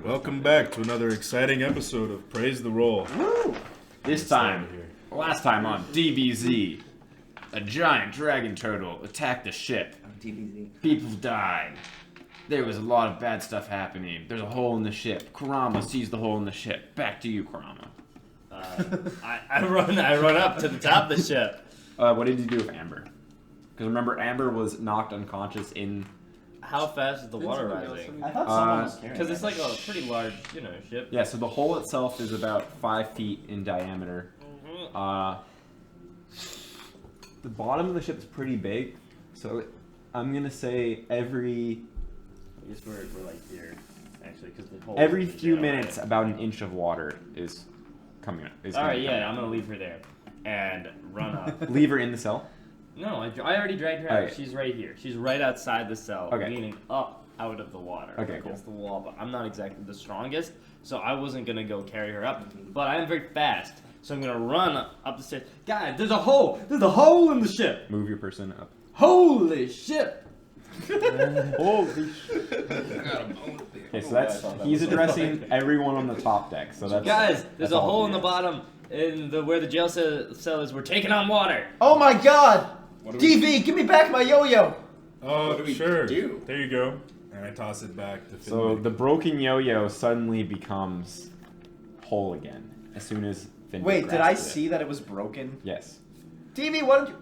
Welcome back to another exciting episode of Praise the Roll. Woo! Last time on DBZ, a giant dragon turtle attacked the ship. DBZ. People died. There was a lot of bad stuff happening. There's a hole in the ship. Kurama sees the hole in the ship. Back to you, Kurama. I run up to the top of the ship. What did you do with Amber? Because remember, Amber was knocked unconscious in... How fast is the water rising? I thought someone was carrying Because it's it. like a pretty large, ship. Yeah, so the hole itself is about 5 feet in diameter. The bottom of the ship is pretty big, so I'm going to say every... I guess we're like here, actually, because the hole. Every few minutes, about an inch of water is coming up. Alright, yeah, I'm gonna leave her there and run up. Leave her in the cell? No, I already dragged her out. Okay. She's right here. She's right outside the cell, Okay. leaning up out of the water Okay, against the wall. But I'm not exactly the strongest, so I wasn't gonna go carry her up. But I am very fast, so I'm gonna run up the stairs. Guys, there's a hole! There's a hole in the ship! Move your person up. Holy shit! Holy shit. Okay, so he's addressing everyone on the top deck. So that's Guys, there's that's a all hole he in the has. bottom where the jail cell is. We're taking on water. Oh my god! DV, give me back my yo-yo! Oh, sure. do? There you go. And I toss it back to So Finley. the broken yo-yo suddenly becomes whole again as soon as Finn. Wait, did I see that it was broken? Yes. DV, why don't you...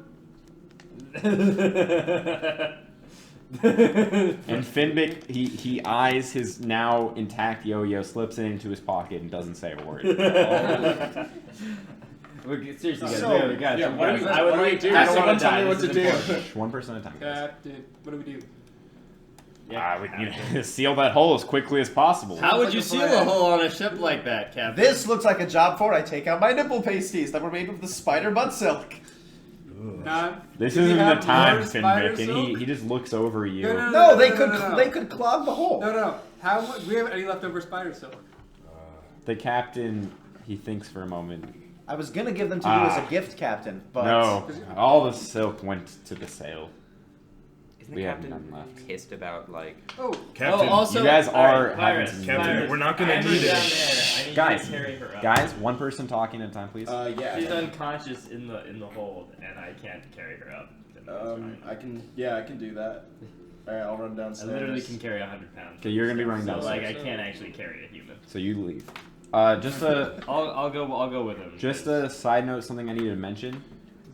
And Finbic, he eyes his now intact yo-yo, slips it into his pocket, and doesn't say a word. Seriously, guys, So, we got yeah, some what guys. do we- I would what do we like- do? I don't Someone want to tell die. me what This to is do. important. One person at a time. Captain, what do we do? You seal that hole as quickly as possible. How would you seal a hole on a ship like that, Captain? This looks like a job for I take out my nipple pasties that were made with the spider butt silk. This Do we isn't the have time, more spider Finbic, and silk? he just looks over you. No, they could clog the hole. No. How much? We have any leftover spider silk? The captain, he thinks for a moment. I was gonna give them to you as a gift, Captain, but... No, all the silk went to the sail. Isn't We the have captain none left. pissed about, like... Oh, Captain, also, you guys are alright, having Virus, some Captain, Virus. we're not gonna Amber's need it. down there. I need Guys, you to carry her up. Guys, one person talking at a time, please. yeah. She's unconscious in the hold, and I can't carry her up. I can do that. Alright, I'll run I downstairs. literally can carry 100 pounds. Okay, you're gonna be running So downstairs. like, I can't actually carry a human. So you leave. Just a I'll go with him. just a side note, something I needed to mention.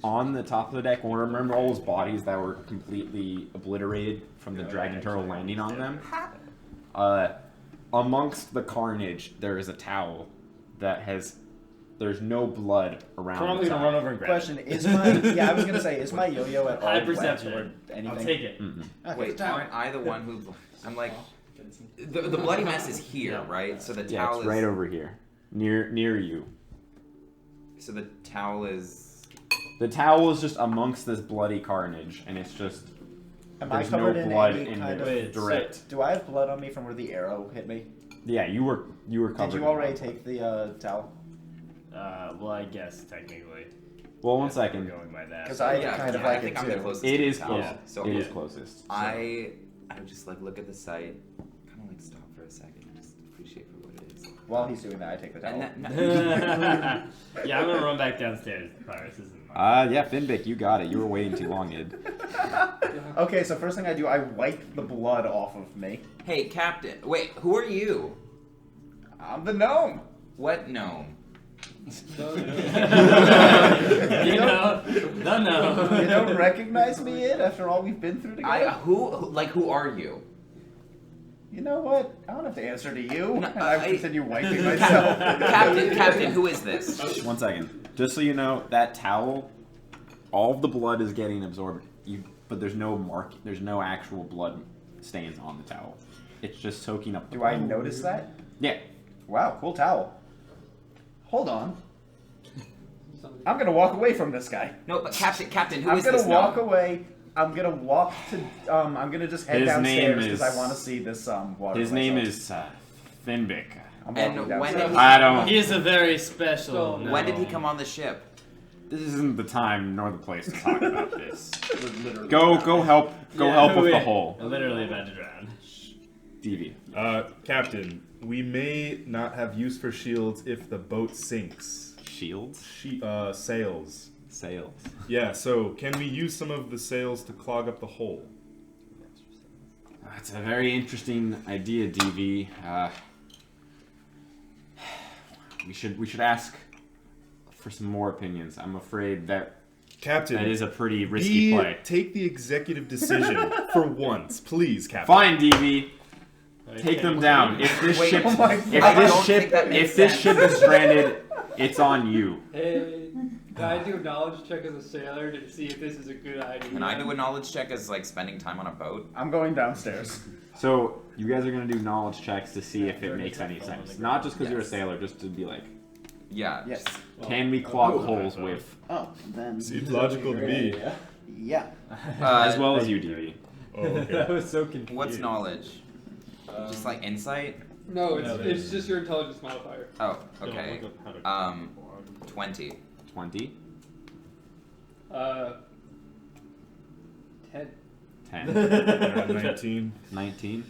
On the top of the deck, remember all those bodies that were completely obliterated from the dragon turtle landing on them? Amongst the carnage, there is a towel that has. There's no blood around. I'm the gonna towel. run over and grab Question, it. is my... Yeah, I was gonna say, is my yo-yo at all High wet perception. or anything? I'll take it. Mm-mm. Okay. Wait, aren't I the one who... I'm like... The bloody mess is here, right? So the Yeah, towel it's is... right over here, near you. So the towel is... The towel is just amongst this bloody carnage, and it's just Am I there's no covered in blood any in kind the of... Wait, direct. Do I have blood on me from where the arrow hit me? Yeah, you were covered. Did you in already blood. take the towel? Well, I guess technically. Well, one If we're second. going by that. Because I Yeah, kind of yeah, like I think it I'm the too. closest It to is the close. towel. So It is closest. I would just like look at the site, kind of like stop for a second, and just appreciate for what it is. While he's doing that, I take the towel. And Yeah, I'm gonna run back downstairs. Virus isn't mine. Yeah, Finbic, you got it. You were waiting too long, Id. Okay, so first thing I do, I wipe the blood off of me. Hey, Captain. Wait, who are you? I'm the gnome. What gnome? You know, no. You don't recognize me yet after all we've been through together? Who are you? You know what? I don't have to answer to you. No, And I I- continue wiping myself. Captain, who is this? 1 second. Just so you know, that towel, all of the blood is getting absorbed. But there's no actual blood stains on the towel. It's just soaking up. The Do I blood. notice that? Yeah. Wow, cool towel. Hold on. I'm gonna walk away from this guy. No, but Captain, who I'm is gonna this walk gnome? away. I'm gonna walk to. I'm gonna just head His name downstairs because is- I want to see this water. His name myself. is Finbic. I'm And walking when downstairs. did I don't. He is a very special. When did he come on the ship? This isn't the time nor the place to talk about this. Literally. Go help with the hole. I'm literally about to drown. DV. Captain, we may not have use for shields if the boat sinks. Shields? Sails. Sails. Yeah, so can we use some of the sails to clog up the hole? That's a very interesting idea, DV. We should ask for some more opinions. I'm afraid that Captain, is a pretty risky play. Take the executive decision for once, please, Captain. Fine, DV. Take them down. If this Wait, ship, oh my if God. this I don't ship, think that makes if this sense. ship is stranded, it's on you. Hey, can I do a knowledge check as a sailor to see if this is a good idea? Can I do a knowledge check as like spending time on a boat? I'm going downstairs. So you guys are gonna do knowledge checks to see if it They're makes just any falling sense. on the Not just because you're a Yes. sailor, just to be like, Yeah. Yes. can we clog holes with, Oh, then. Seems logical to me. Yeah. as well as you, DV. Oh, okay. That was so confusing. What's knowledge? Just like insight? No, No, it's just your intelligence modifier. Oh, Don't okay. look up how to 20. 20, 10. 10, 19. 19.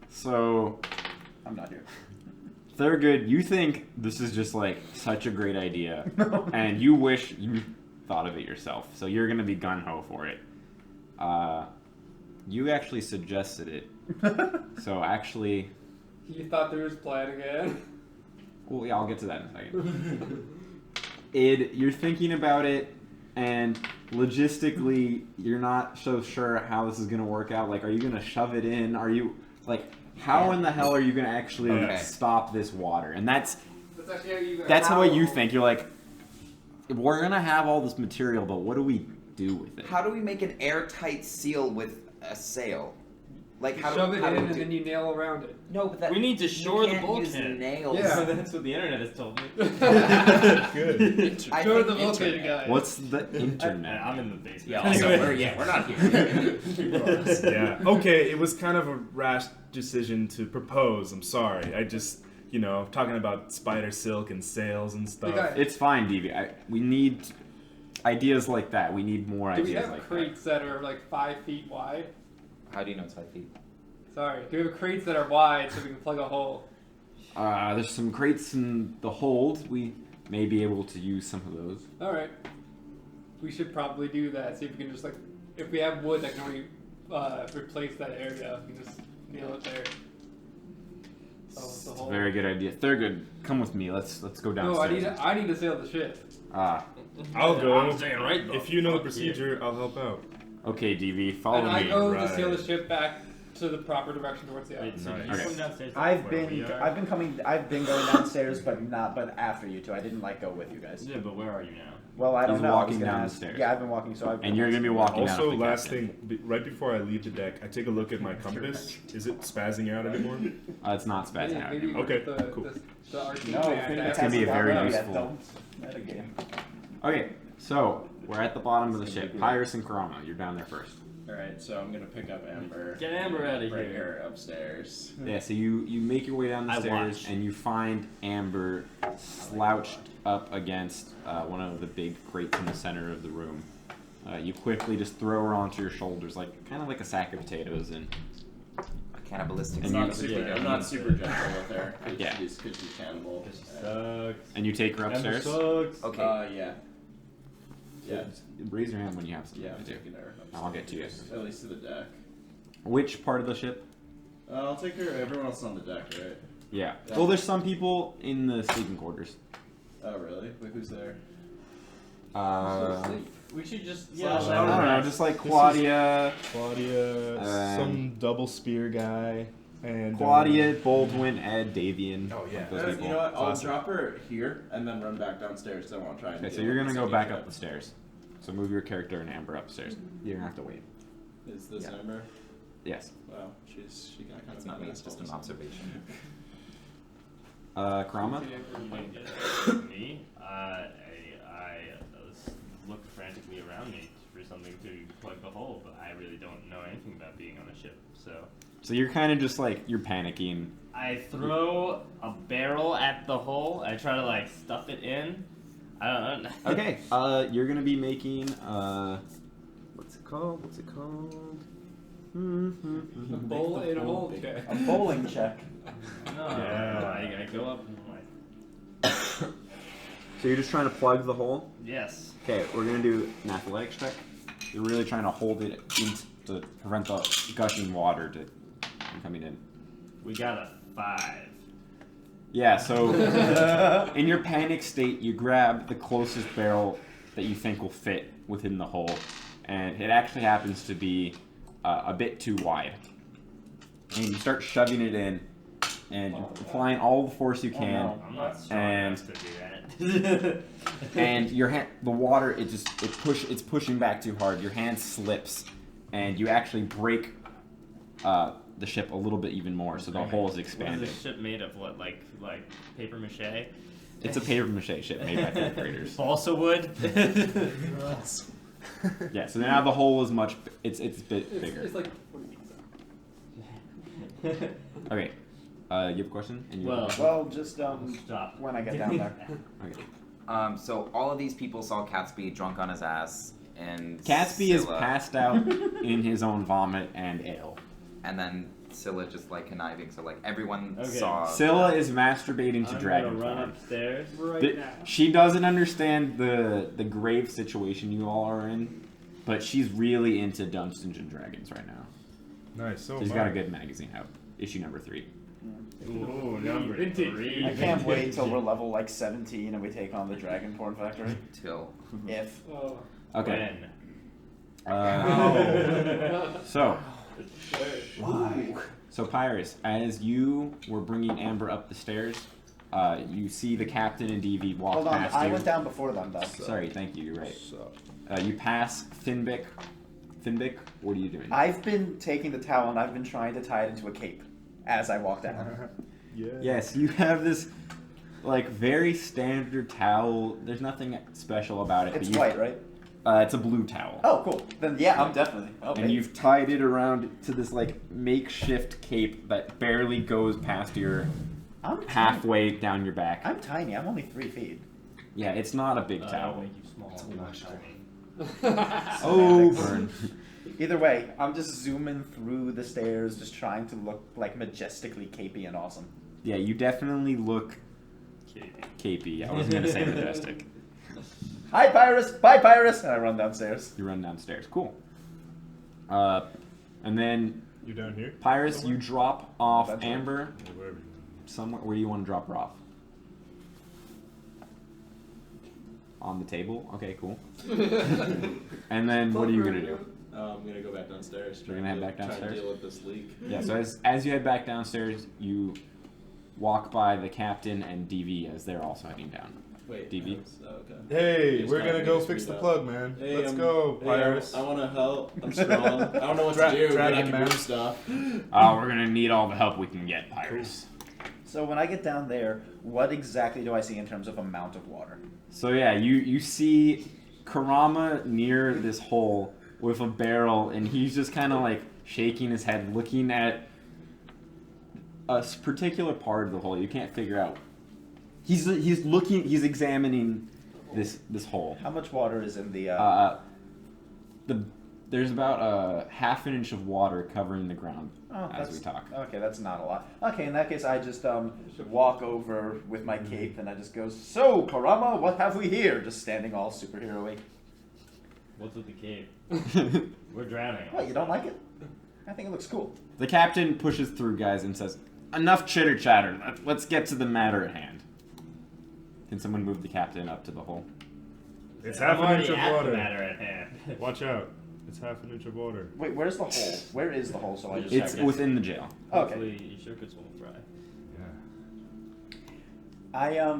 So I'm not here. Thurgood, you think this is just like such a great idea, and you wish you thought of it yourself. So you're gonna be gun ho for it. You actually suggested it. So actually, You thought there was plan again? well, yeah, I'll get to that in a second. You're thinking about it, and logistically, you're not so sure how this is gonna work out. Like, are you gonna shove it in? Are you like, how in the hell are you gonna actually Okay. stop this water? And that's That's actually how you. That's what you think. You're like, we're gonna have all this material, but what do we do with it? How do we make an airtight seal with a sail? Like You how shove do, it how in do we and do- then you nail around it. No, but that We need to you shore the can't use bulkhead. nails. Yeah. That's what the internet has told me. Good. I Go to think the vulcan internet. guy. What's the internet? I'm in the basement. Yeah, also, we're not here. Yeah. Okay, it was kind of a rash decision to propose. I'm sorry. I just, talking about spider silk and sails and stuff. guy- It's fine, DV. We need ideas like that. We need more Do we ideas have like that. crates that are like 5 feet wide? How do you know it's 5 feet? Sorry. Do we have crates that are wide so we can plug a hole? There's some crates in the hold. We may be able to use some of those. Alright. We should probably do that. See if we can just if we have wood that can only replace that area, we can just nail it there. So it's the It's a hole. very good idea. Thurgood, come with me. Let's go No, downstairs. I need to sail the ship. I'll go. I'm saying right though. If you know the Fuck procedure, I'll help out. Okay, DV, follow And I me. go to right. sail the ship back to the proper direction towards the Wait, island. so Nice. you Okay. come downstairs? I've where we been are? I've been going downstairs, but after you two. I didn't go with you guys. Yeah, but where are you now? Well, I don't He's know. I was walking gonna down the ask- stairs. Yeah, I've been walking. So I've. And you're gonna be walking down. Also, with the last captain. thing, right before I leave the deck, I take a look at my compass. Is it spazzing out anymore? It's not spazzing out Maybe anymore. Okay, the, cool. the RT No, man, It's gonna be a very useful- Don't. Metagame. Okay, so we're at the bottom of the ship. Pyrus and Karama, you're down there first. Alright, so I'm gonna pick up Amber. Get Amber outta bring here. her upstairs. Yeah, so you make your way down the I stairs watch. and you find Amber slouched up against one of the big crates in the center of the room. You quickly just throw her onto your shoulders, kind of like a sack of potatoes, and A cannibalistic And I'm you- not super, yeah, I'm not super gentle with her. Yeah. Because she's cannibal. Because she sucks. and you take her Amber upstairs. sucks. Okay. Yeah. Yeah. Raise your hand when you have something Yeah, I'm to do. taking her. I'll get to you. At least to the deck. Which part of the ship? I'll take her. Everyone else on the deck, right? Yeah. Yeah. Well, there's some people in the sleeping quarters. Oh, really? Wait, who's there? We should just Slash I don't know, just like Claudia, Claudia, some double spear guy, and Claudia, Baldwin, Ed, Davian. Oh, yeah. Those You people. know what? I'll Classic. drop her here and then run back downstairs. So I won't try and. Okay, so deal you're with gonna this go back idea. up the stairs. So move your character and Amber upstairs. You're gonna have to wait. Is this Yeah. Amber? Yes. Wow, she got kind It's of. not me, it's just an observation. Krama? Me? I look frantically around me for something to plug the hole, but I really don't know anything about being on a ship. So you're kind of just you're panicking. I throw a barrel at the hole. I try to stuff it in. I don't know. Okay. You're gonna be making what's it called? A bowl in a hole check. A bowling check. No, Yeah. I go up and I'm like, So you're just trying to plug the hole? yes. Okay, we're gonna do an athletics check. You're really trying to hold it in to prevent the gushing water from coming in. We got a 5. Yeah, so in your panic state, you grab the closest barrel that you think will fit within the hole, and it actually happens to be a bit too wide. And you start shoving it in, and you're applying all the force you can. no. I'm not strong And- enough to do that. And your hand, the water, it's pushing back too hard. Your hand slips, and you actually break the ship a little bit even more. So the hole is What is expanded. this ship made of? What, like paper mache? It's a paper mache ship made by third graders. Balsa wood? Yeah. So now the hole is it's a bit bigger. It's like 40 feet. Okay. You have a question? And you Well, just Stop. when I get down there. Okay. So all of these people saw Catsby drunk on his ass, and Catsby is Scylla- passed out in his own vomit and ale. and then Scylla just like conniving. So like everyone Okay. saw. Scylla is masturbating to I'm dragon gonna run form. upstairs. Right now. She doesn't understand the grave situation you all are in, but she's really into Dungeons and Dragons right now. Nice. So She's am got I. a good magazine out, issue number 3. Ooh, number Vintage. 3. I can't wait till we're level like 17 and we take on the Dragon Porn Factory. Till. If. Oh. Okay. When? So Why? So Pyrus, as you were bringing Amber up the stairs, you see the captain and DV walk Hold on, past I you. went down before them though. Sorry, thank you. You're right. So, You pass Finbic. Finbic, what are you doing? I've been taking the towel and I've been trying to tie it into a cape as I walk down. Yeah. Yes, you have this like very standard towel. There's nothing special about it. It's but you, white, right? It's a blue towel. Oh, cool. Then yeah, I'm definitely. Okay. And you've tied it around to this like makeshift cape that barely goes past your I'm tiny. halfway down your back. I'm tiny. I'm only 3 feet. Yeah, it's not a big towel. Make you small. Oh, burn. Either way, I'm just zooming through the stairs, just trying to look like majestically capey and awesome. Yeah, you definitely look capey. I was gonna say majestic. Hi, Pyrus! Bye, Pyrus! And I run downstairs. You run downstairs. Cool. And then You down here? Pyrus, you drop off That's right. Amber Or wherever you somewhere. Where do you want to drop her off? On the table. Okay, cool. And then what are you gonna do? I'm gonna go back downstairs. You're gonna head back Try downstairs? and deal with this leak. Yeah. So as you head back downstairs, you walk by the captain and DV as they're also heading down. Wait. DB? Okay. Hey, Just we're kinda gonna go makes me fix the up. plug, man. Hey, Let's go, hey, Pyrus. I want to help. I'm strong. I don't know what Dra- to do, but I dragon can man. move stuff. We're gonna need all the help we can get, Pyrus. So when I get down there, what exactly do I see in terms of amount of water? So yeah, you see Karama near this hole with a barrel, and he's just kind of like shaking his head, looking at a particular part of the hole. You can't figure out. He's examining this hole. How much water is in the? There's about a half an inch of water covering the ground Oh, as we talk. Okay, that's not a lot. Okay, in that case, I just walk over with my cape and I just go, "So, Karama, what have we here?" Just standing all superhero-y. What's with the cave? We're drowning. What, you don't like it? I think it looks cool. The captain pushes through, guys, and says, "Enough chitter chatter. Let's get to the matter at hand." Can someone move the captain up to the hole? It's I'm half an already inch of at the water. matter at hand. Watch out. It's half an inch of water. Wait, where's the hole? Where is the hole? So I just It's check it. within the jail. Okay. Hopefully, your circuits won't fry. Yeah.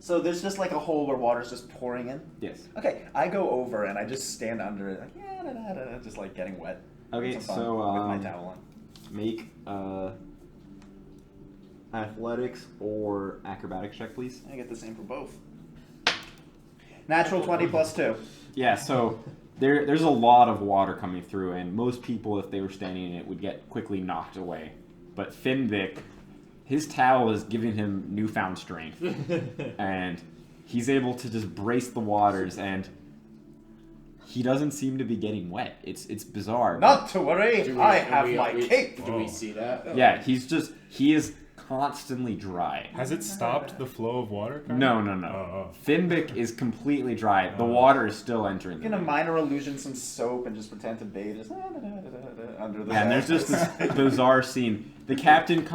So there's just like a hole where water's just pouring in. Yes. Okay, I go over and I just stand under it, like yeah, da, da, da, da, just like getting wet. Okay, Some fun so with my towel on. make athletics or acrobatics check, please. I get the same for both. Natural 20 plus 2. Yeah, so there's a lot of water coming through, and most people, if they were standing in it, would get quickly knocked away. But Finvic, his towel is giving him newfound strength, and he's able to just brace the waters. And he doesn't seem to be getting wet. It's bizarre. Not to worry, Do we- I and have we- my we- cape. Do we see that? Yeah, he is constantly dry. Has it stopped the flow of water? No. Oh. Finbic is completely dry. The water is still entering. I'm The gonna room. minor illusion some soap and just pretend to bathe just under the. Yeah, and there's just this bizarre scene. The captain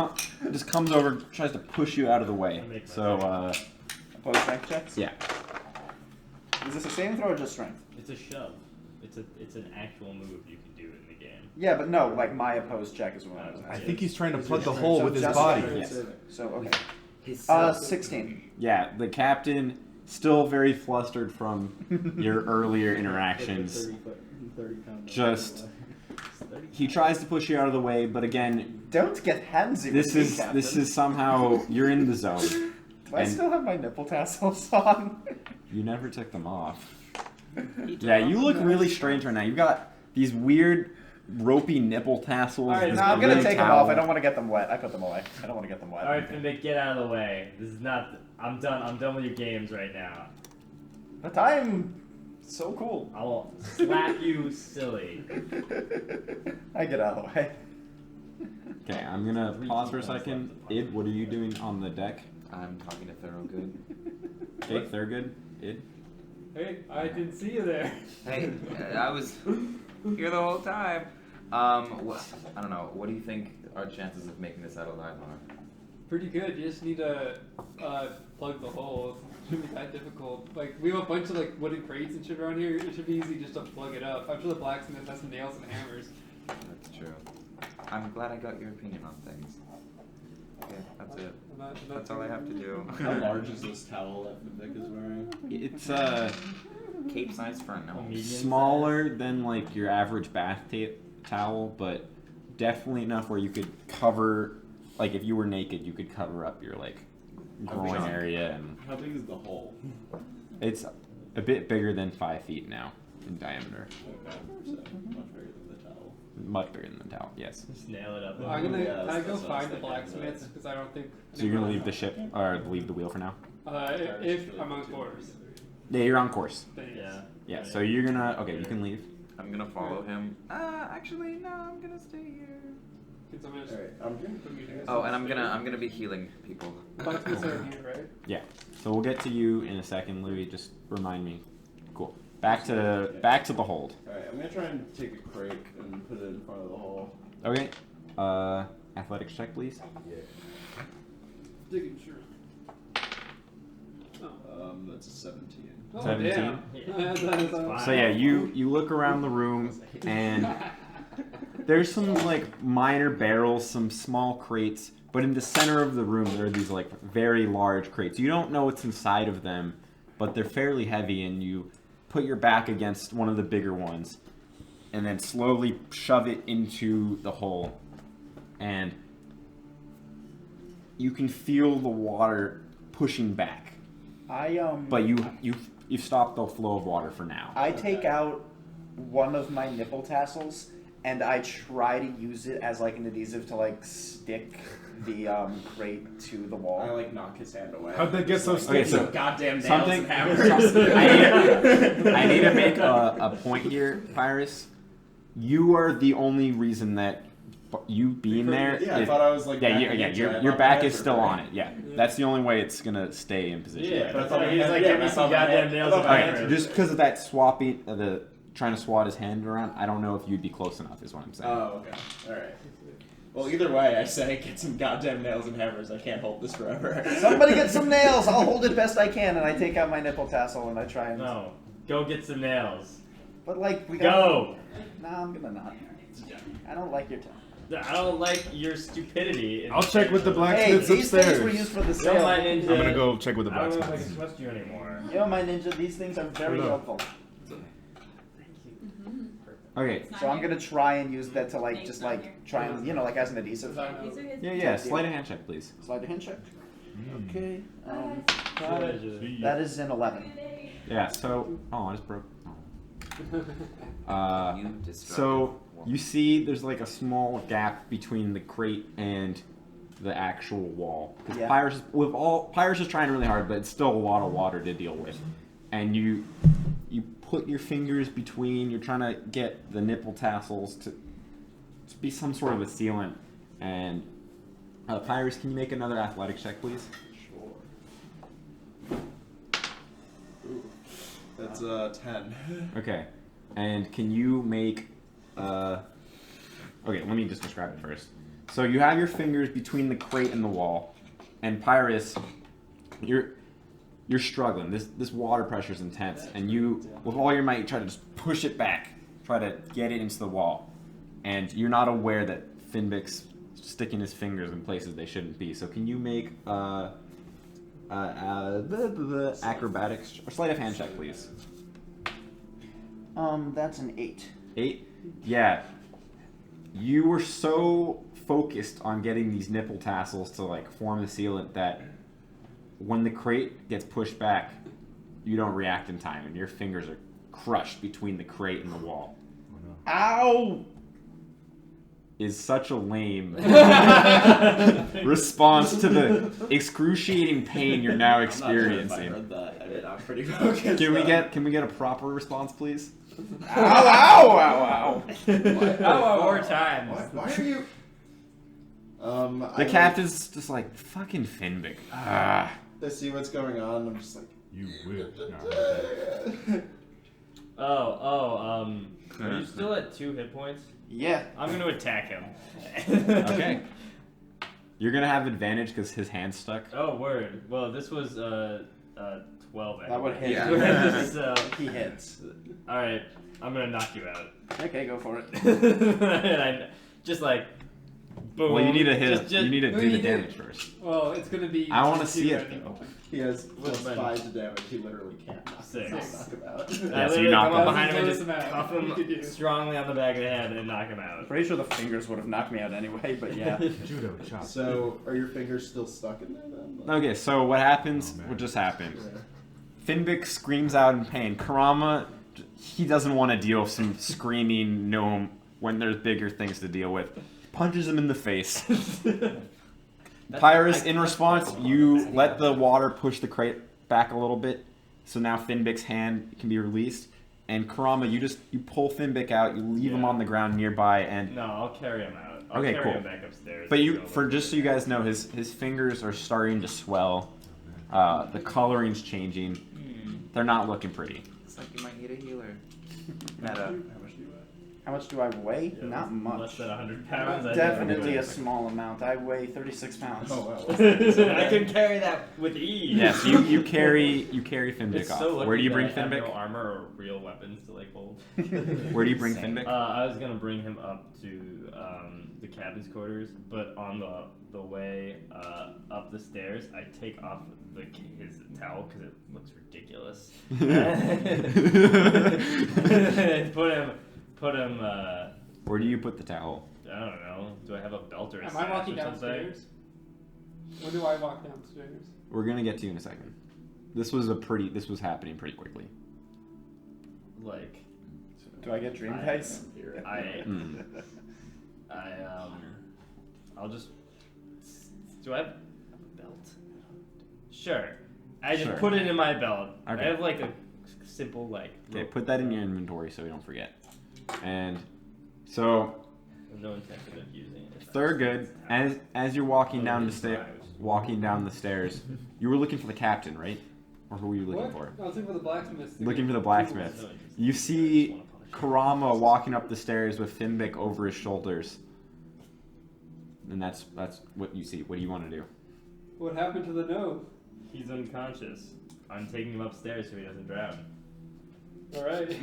just comes over, tries to push you out of the way. So, Opposed strength checks. yeah. Is this a saving throw or just strength? It's a shove. It's an actual move you can do in the game. Yeah, but no, like my opposed check is what I was I asking. think he's trying to Is plug it the strength? hole So with his just body. strength. Yes. So okay. His 16. Yeah, the captain, still very flustered from your earlier interactions. Just, he tries to push you out of the way, but again, Don't get handsy with me, Captain. this is somehow, you're in the zone. Do I still have my nipple tassels on? You never took them off. Yeah, you look really strange right now. You've got these weird ropey nipple tassels. All right, this No, I'm gonna blue take them towel. off. I don't want to get them wet. I put them away. I don't want to get them wet. All right, Finnick, get out of the way. This is not. I'm done. I'm done with your games right now. But I'm so cool. I will slap you silly. I get out of the way. Okay, I'm gonna pause for a second. Id, what are you doing on the deck? I'm talking to Thorogood. Okay, Thurgood. Id. Hey, I didn't see you there. Hey, I was here the whole time. What, I don't know. What do you think our chances of making this out alive are? Pretty good. You just need to plug the hole. It shouldn't be that difficult. Like we have a bunch of like wooden crates and shit around here. It should be easy just to plug it up. I'm sure the blacksmith has some nails and hammers. That's true. I'm glad I got your opinion on things. Okay, that's it. That's all I have to do. How large is this towel that Vic is wearing? It's Cape size for no. Medium smaller than like your average bath towel, but definitely enough where you could cover, like if you were naked, you could cover up your like groin Okay. area, and How big is the hole? it's a bit bigger than 5 feet now in diameter. Okay, so much bigger than the towel. Much bigger than the towel, yes. Just nail it up. Well, I'm gonna. Yeah, Can I go that's what I was find the thinking, blacksmiths because I don't think. So you're gonna leave the ship or leave the wheel for now? If I'm on course. Yeah, you're on course. Then yes. Yeah. Yeah, so you're gonna you can leave. I'm gonna follow him. Actually, no. I'm gonna stay here. Can someone just Alright, I'm good. put me down? Oh, and I'm gonna be healing people. Blacksmiths are here, right? Yeah. So we'll get to you in a second, Louis. Just remind me. Cool. Back to the hold. Alright, I'm gonna try and take a crate and put it in front of the hole. Okay. Athletics check, please. Digging sure. That's a 17. Oh, 17? damn. Yeah. That's, Fine. So yeah, you look around the room and there's some like minor barrels, some small crates, but in the center of the room there are these like very large crates. You don't know what's inside of them, but they're fairly heavy, and you put your back against one of the bigger ones and then slowly shove it into the hole, and you can feel the water pushing back. But you've stopped the flow of water for now. I take out one of my nipple tassels and I try to use it as like an adhesive to like stick the crate to the I wall. like knock his hand away. How'd that get so Like, Okay, sticky? so goddamn nails something. and hammers. I need to make a point here, Pyrus. You are the only reason that you being there. Yeah, I thought I was like. Yeah, backing into it. your My back hands is are still free. on it. Yeah, that's the only way it's gonna stay in position. Yeah, but I but thought he's my like, hand- give me yeah, some I thought my goddamn hand- nails I and thought my Alright, hand- just because of that swapping, the trying to swat his hand around, I don't know if you'd be close enough. Is what I'm saying. Oh, okay. Alright. Well, either way, I say get some goddamn nails and hammers. I can't hold this forever. Somebody get some nails. I'll hold it best I can, and I take out my nipple tassel and I try and. No. Go get some nails. But like we got. Go. Nah, I'm gonna not. I don't like your tone. I don't like your stupidity. I'll check with the Hey, blacksmiths these things were upstairs. used for the You're sale. my ninja. I'm gonna go check with the I don't know if I blacksmiths. can trust you anymore. Yo, my ninja, these things are very Hold up. helpful. Okay. So I'm gonna try and use that to like just like try and like as an adhesive. Yeah. Slide a hand check, please. Slide the hand check. Mm. Okay. Pleasure. That is an 11. Yeah. So, I just broke. You destructive So woman. you see, there's like a small gap between the crate and the actual wall. Because Yeah. Pyrus is trying really hard, but it's still a lot of water to deal with. And you put your fingers between. You're trying to get the nipple tassels to be some sort of a sealant. And Pyrus, can you make another athletics check, please? Sure. Ooh, that's 10. Okay. And can you make okay, let me just describe it first. So you have your fingers between the crate and the wall, and Pyrus, you're struggling. This water pressure is intense, and you, with all your might, try to just push it back, try to get it into the wall, and you're not aware that Finbick's sticking his fingers in places they shouldn't be. So can you make the acrobatics or sleight of hand check, please? That's an 8. 8? Yeah. You were so focused on getting these nipple tassels to like form the sealant that when the crate gets pushed back, you don't react in time, and your fingers are crushed between the crate and the wall. Ow! Is such a lame response to the excruciating pain you're now I'm not sure if I experiencing. heard that. I mean, I'm pretty focused. Can we get a proper response, please? Ow! Ow! Ow! Ow! 4 times. Why are you? The captain's just like, fucking Finbick. Ah. I see what's going on. I'm just like. You will. Are you still at 2 hit points? Yeah. I'm gonna attack him. Okay. You're gonna have advantage because his hand's stuck. Oh, word. Well, this was 12. That would hit. Yeah. So, He hits. all right, I'm gonna knock you out. Okay, go for it. And I just like, boom. Well, you need to hit. Just- You need to Well, do the you damage first. Well, it's gonna be. I want to see right it now. though. He has plus Well, 5 to damage. He literally can't knock 6. him out. I Yeah, so literally you knock come up him behind him and out. just cuff You could do. him strongly on the back of the head and knock him out. Pretty sure the fingers would have knocked me out anyway, but yeah. Judo chop. So, are your fingers still stuck in there then? Okay, so what happens? Oh, man. What just happened? Yeah. Finbick screams out in pain. Karama, he doesn't want to deal with some screaming gnome when there's bigger things to deal with. Punches him in the face. Pyrus, in response, you let the water push the crate back a little bit, so now Finbick's hand can be released. And Karama, you pull Finbick out, you leave him Yeah. on the ground nearby, and No, I'll carry him out. I'll Okay, carry cool. him back upstairs. but and go for look just so you guys know, his fingers are starting to swell. The coloring's changing. They're not looking pretty. It's like you might need a healer. Meta. How much do I weigh? Yeah, Not Less much. than 100 pounds. Definitely a small amount. I weigh 36 pounds. Oh, wow. I can carry that with ease. Yes, you carry Finbick It's off. so lucky Where do you that bring I have Finbick? no armor or real weapons to like hold. Where do you bring Same. Finbick? I was gonna bring him up to the captain's quarters, but on the way up the stairs, I take off his towel because it looks ridiculous. And put him. Where do you put the towel? I don't know. Do I have a belt or a Am sash I walking or something? downstairs? When do I walk downstairs? We're gonna get to you in a second. This was happening pretty quickly. Like Do I get dream dice? Mm. I'll just. Do I have a belt? Sure. I just Sure. put it in my belt. Okay. I have like a simple like. Okay, rope put that in belt. your inventory so we don't forget. And so I have no intention of using it. third good. As you're walking down the stairs, you were looking for the captain, right? Or who were you looking What? for? I was looking for the blacksmith. Looking for the blacksmith. You see Karama walking up the stairs with Finbick over his shoulders. And that's what you see. What do you want to do? What happened to the gnome? He's unconscious. I'm taking him upstairs so he doesn't drown. All right.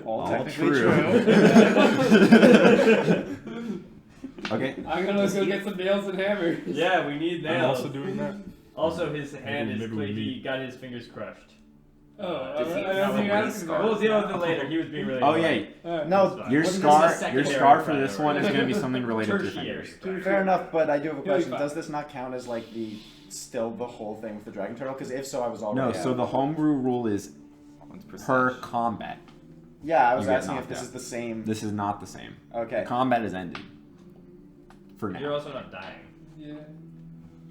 All technically true. true. Okay. I'm gonna go get some nails and hammers. Yeah, we need I'm nails. also doing that. Also, his hand is maybe we quick. He meet. got his fingers crushed. Oh, Does he I don't think have a I was scar? We'll deal with it later. He was being really. Oh polite. yeah, No, That's fine. your What is scar, this? your Secondary scar for front, this right? one is going to be something related to your Tertiary. fingers. fair enough, but I do have a You'll be question. fine. Does this not count as like the whole thing with the dragon turtle? Because if so, I was already No, out. so the homebrew rule is One's per prestige. combat. Yeah, I was You get asking if knocked this out. is the same. This is not the same. Okay, Combat is ended. For You're now. also not dying. Yeah.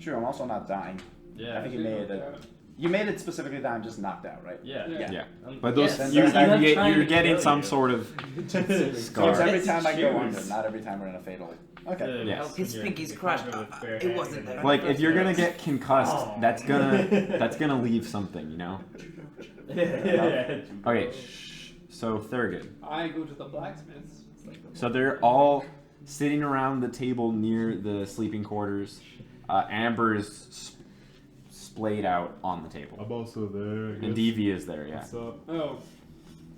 true. I'm also not dying. Yeah. I think he made it. You made it specifically that I'm just knocked out, right? Yeah. Yeah. Um, But those then you're, that's- you're getting some sort of So it's scar. every time I go Cheers. under, not every time we're in a fatal. Okay. Yes. His pinky's crushed. It wasn't there. Like if you're gonna get concussed, that's gonna leave something, you know. Okay. So Thurgood. I go to the blacksmiths. So they're all sitting around the table near the sleeping quarters. Amber is splayed out on the table, I'm also there. I and guess. Devi is there. Yeah. What's up? Oh,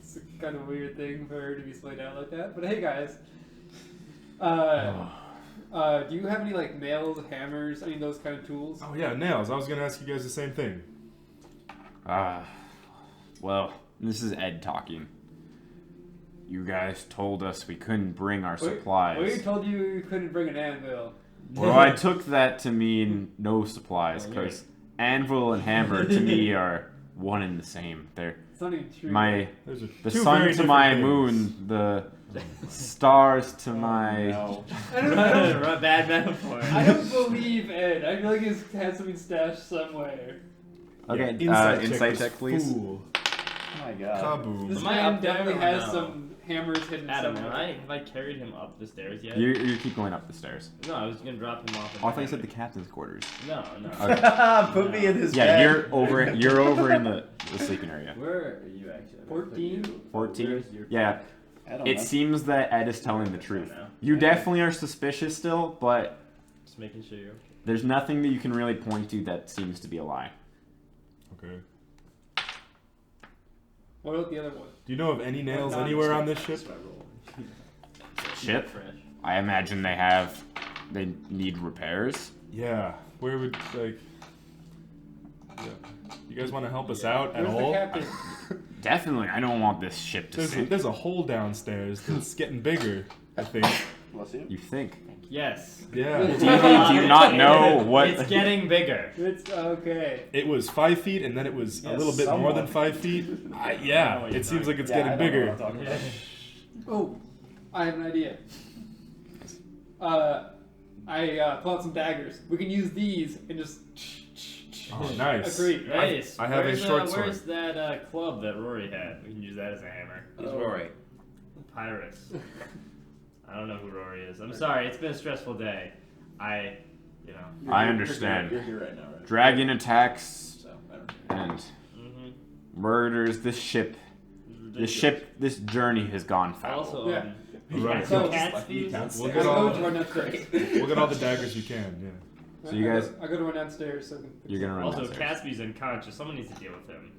it's a kind of weird thing for her to be splayed out like that. But hey, guys. Do you have any like nails, hammers, any of those kind of tools? Oh yeah, nails. I was gonna ask you guys the same thing. Well, this is Ed talking. You guys told us we couldn't bring our supplies. We told you couldn't bring an anvil. Well, I took that to mean no supplies, because anvil and hammer to me are one and the same. They're It's not even true. There's the two sun very to my different moon, the stars to my. No. I don't Bad metaphor. I don't believe Ed. I feel like he's had something stashed somewhere. Okay, Yeah, insight was check, please. Fool. Oh my god. Kaboom. This Am I man up there definitely or has no? some hammers hidden Adam, somewhere. have I carried him up the stairs yet? You keep going up the stairs. No, I was gonna drop him off. Oh, I thought you said the captain's quarters. No, no. Okay. Put me in his Yeah, bed. you're over. You're over in the sleeping area. Where are you actually? 14? 14. Yeah. I don't It know. seems that Ed is telling the truth. Now. You definitely are suspicious still, but Just making sure you're. there's nothing that you can really point to that seems to be a lie. Okay. What about the other one? Do you know of any nails Not anywhere on this ship? Ship? Fresh. I imagine they need repairs. Yeah. Where would like? Yeah. You guys want to help us out at Where's the all? captain? Definitely, I don't want this ship to sink. There's a hole downstairs that's getting bigger. I think. Bless you. You think? Yes. Yeah. Do you not know what? It's getting bigger. It's okay. It was 5 feet, and then it was a Yeah, little bit more somewhat. than 5 feet. I Yeah, know what you're it seems talking like it's Yeah, I getting don't know bigger. what I'm talking about. Oh, I have an idea. I pull out some daggers. We can use these and just. Oh, nice. Agreed. Nice. I have a Where's, short sword. Where's that club that Rory had? We can use that as a hammer. Who's Rory? Pirates. I don't know who Rory is. I'm sorry. It's been a stressful day. I I understand. You're here right now, right? Dragon attacks So, I don't know. and Mm-hmm. murders. This journey has gone foul. Also, Yeah. Right. So- cat's feet. We'll I get go all. to run downstairs. We'll get all the daggers you can. Yeah. So you guys- I go to run downstairs. So You're gonna run Also, downstairs. Catsby's unconscious. Someone needs to deal with him.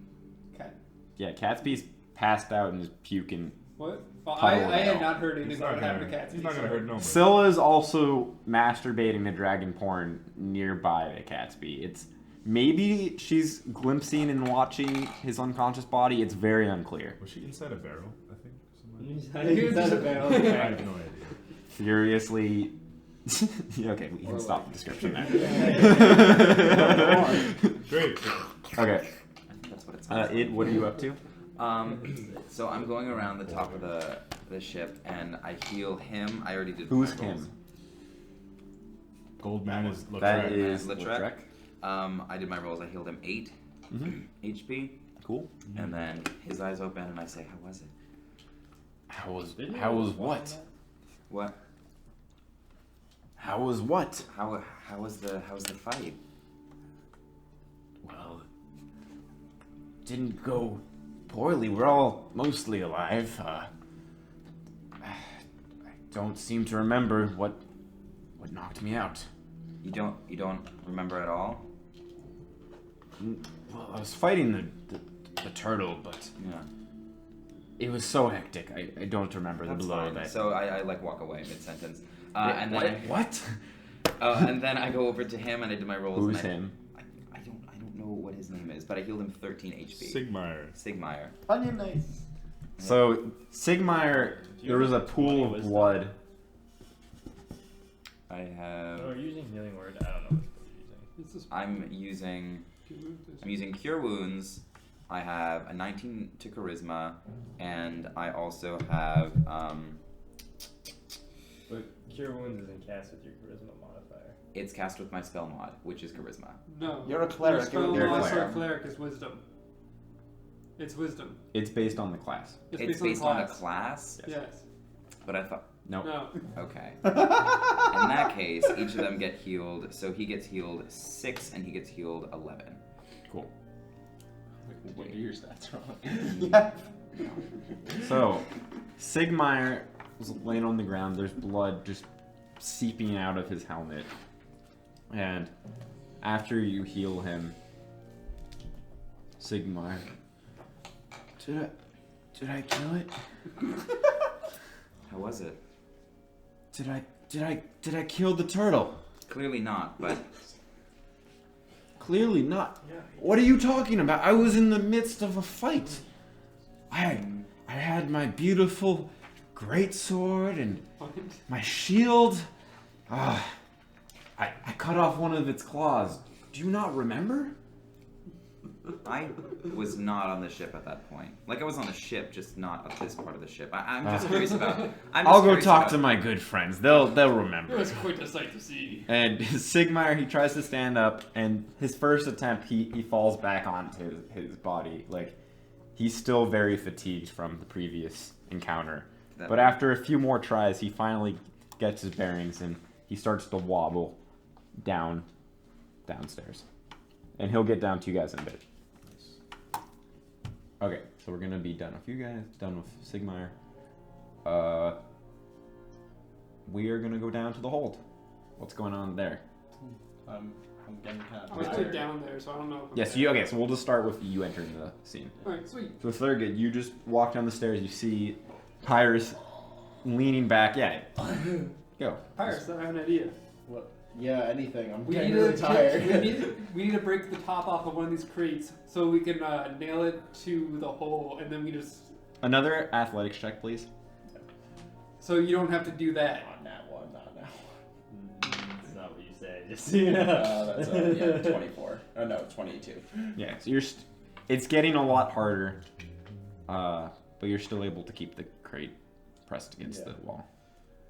Okay. Yeah, Catsby's passed out and is puking. What? Well, Puddle I had down. not heard He's anything not about what happened to gonna. cats. He's not gonna hurt nobody. Scylla is also masturbating to dragon porn nearby to Catsby. It's maybe she's glimpsing and watching his unconscious body. It's very unclear. Was she inside a barrel? I think. He's not a barrel. I have no idea. Furiously. Okay, we can stop the description there. Great. Okay, That's what it sounds like. what are you up to? So I'm going around the top of the ship and I heal him. I already did. Who's my rolls. him? Goldman is. That Lautrec. is Lautrec. Lautrec. I did my rolls. I healed him 8 Mhm. HP, Cool. and then his eyes open and I say, "How was it?" How was Didn't you what? What? How was what? How was the fight? Well, didn't go poorly. We're all mostly alive. I don't seem to remember what knocked me out. You don't remember at all? Well, I was fighting the turtle, but Yeah. it was so hectic. I don't remember the That's blow fine. of it. So I like walk away mid sentence, and then what? and then I go over to him and I do my rolls. Who's and him? I don't know what his name is, but I healed him 13 HP. Sigmire. Sigmire. Onion nice. So Sigmire, there was a pool of Wisdom. blood. I have. Oh, we're using healing word. I don't know what you're using. This is I'm using Cure Wounds. I have a 19 to Charisma, and I also have Cure Wounds isn't cast with your charisma modifier. It's cast with my spell mod, which is charisma. No. You're a cleric, Your spell you're a mod cleric. for a cleric is wisdom. It's wisdom. It's based on the class. It's based on a class. Yes. But I thought. No. No. Okay. In that case, each of them get healed. So he gets healed 6 and he gets healed 11. Cool. What are your stats wrong? Yeah. So, Sigmire was laying on the ground. There's blood just seeping out of his helmet. And after you heal him, Sigmire, did I kill it? How was it? Did I kill the turtle? Clearly not, but Clearly not. What are you talking about? I was in the midst of a fight. I had my beautiful greatsword and my shield. I cut off one of its claws. Do you not remember? I was not on the ship at that point. Like, I was on the ship, just not at this part of the ship. I'm just curious about... I'll go talk to my good friends. They'll remember. It was quite a sight to see. And Sigmire, he tries to stand up, and his first attempt, he falls back onto his body. Like, he's still very fatigued from the previous encounter. But after a few more tries, he finally gets his bearings, and he starts to wobble downstairs. And he'll get down to you guys in a bit. Okay, so we're gonna be done with you guys, done with Sigmire. We are gonna go down to the hold. What's going on there? I'm getting kind I of was tired. put down there, so I don't know. If I'm Yes, there. okay, so we'll just start with you entering the scene. Alright, sweet. So Thurgood, you just walk down the stairs, you see Pyrus leaning back. Yeah, go. Pirates, I have an idea. What? Yeah, anything. I'm We getting need, really tired. we need to break the top off of one of these crates so we can nail it to the hole, and then we just... Another athletics check, please. So you don't have to do that. Not that one, not that It's not what you say. Just one. That's yeah, 24. Oh no, 22. Yeah, so it's getting a lot harder, but you're still able to keep the crate pressed against the wall.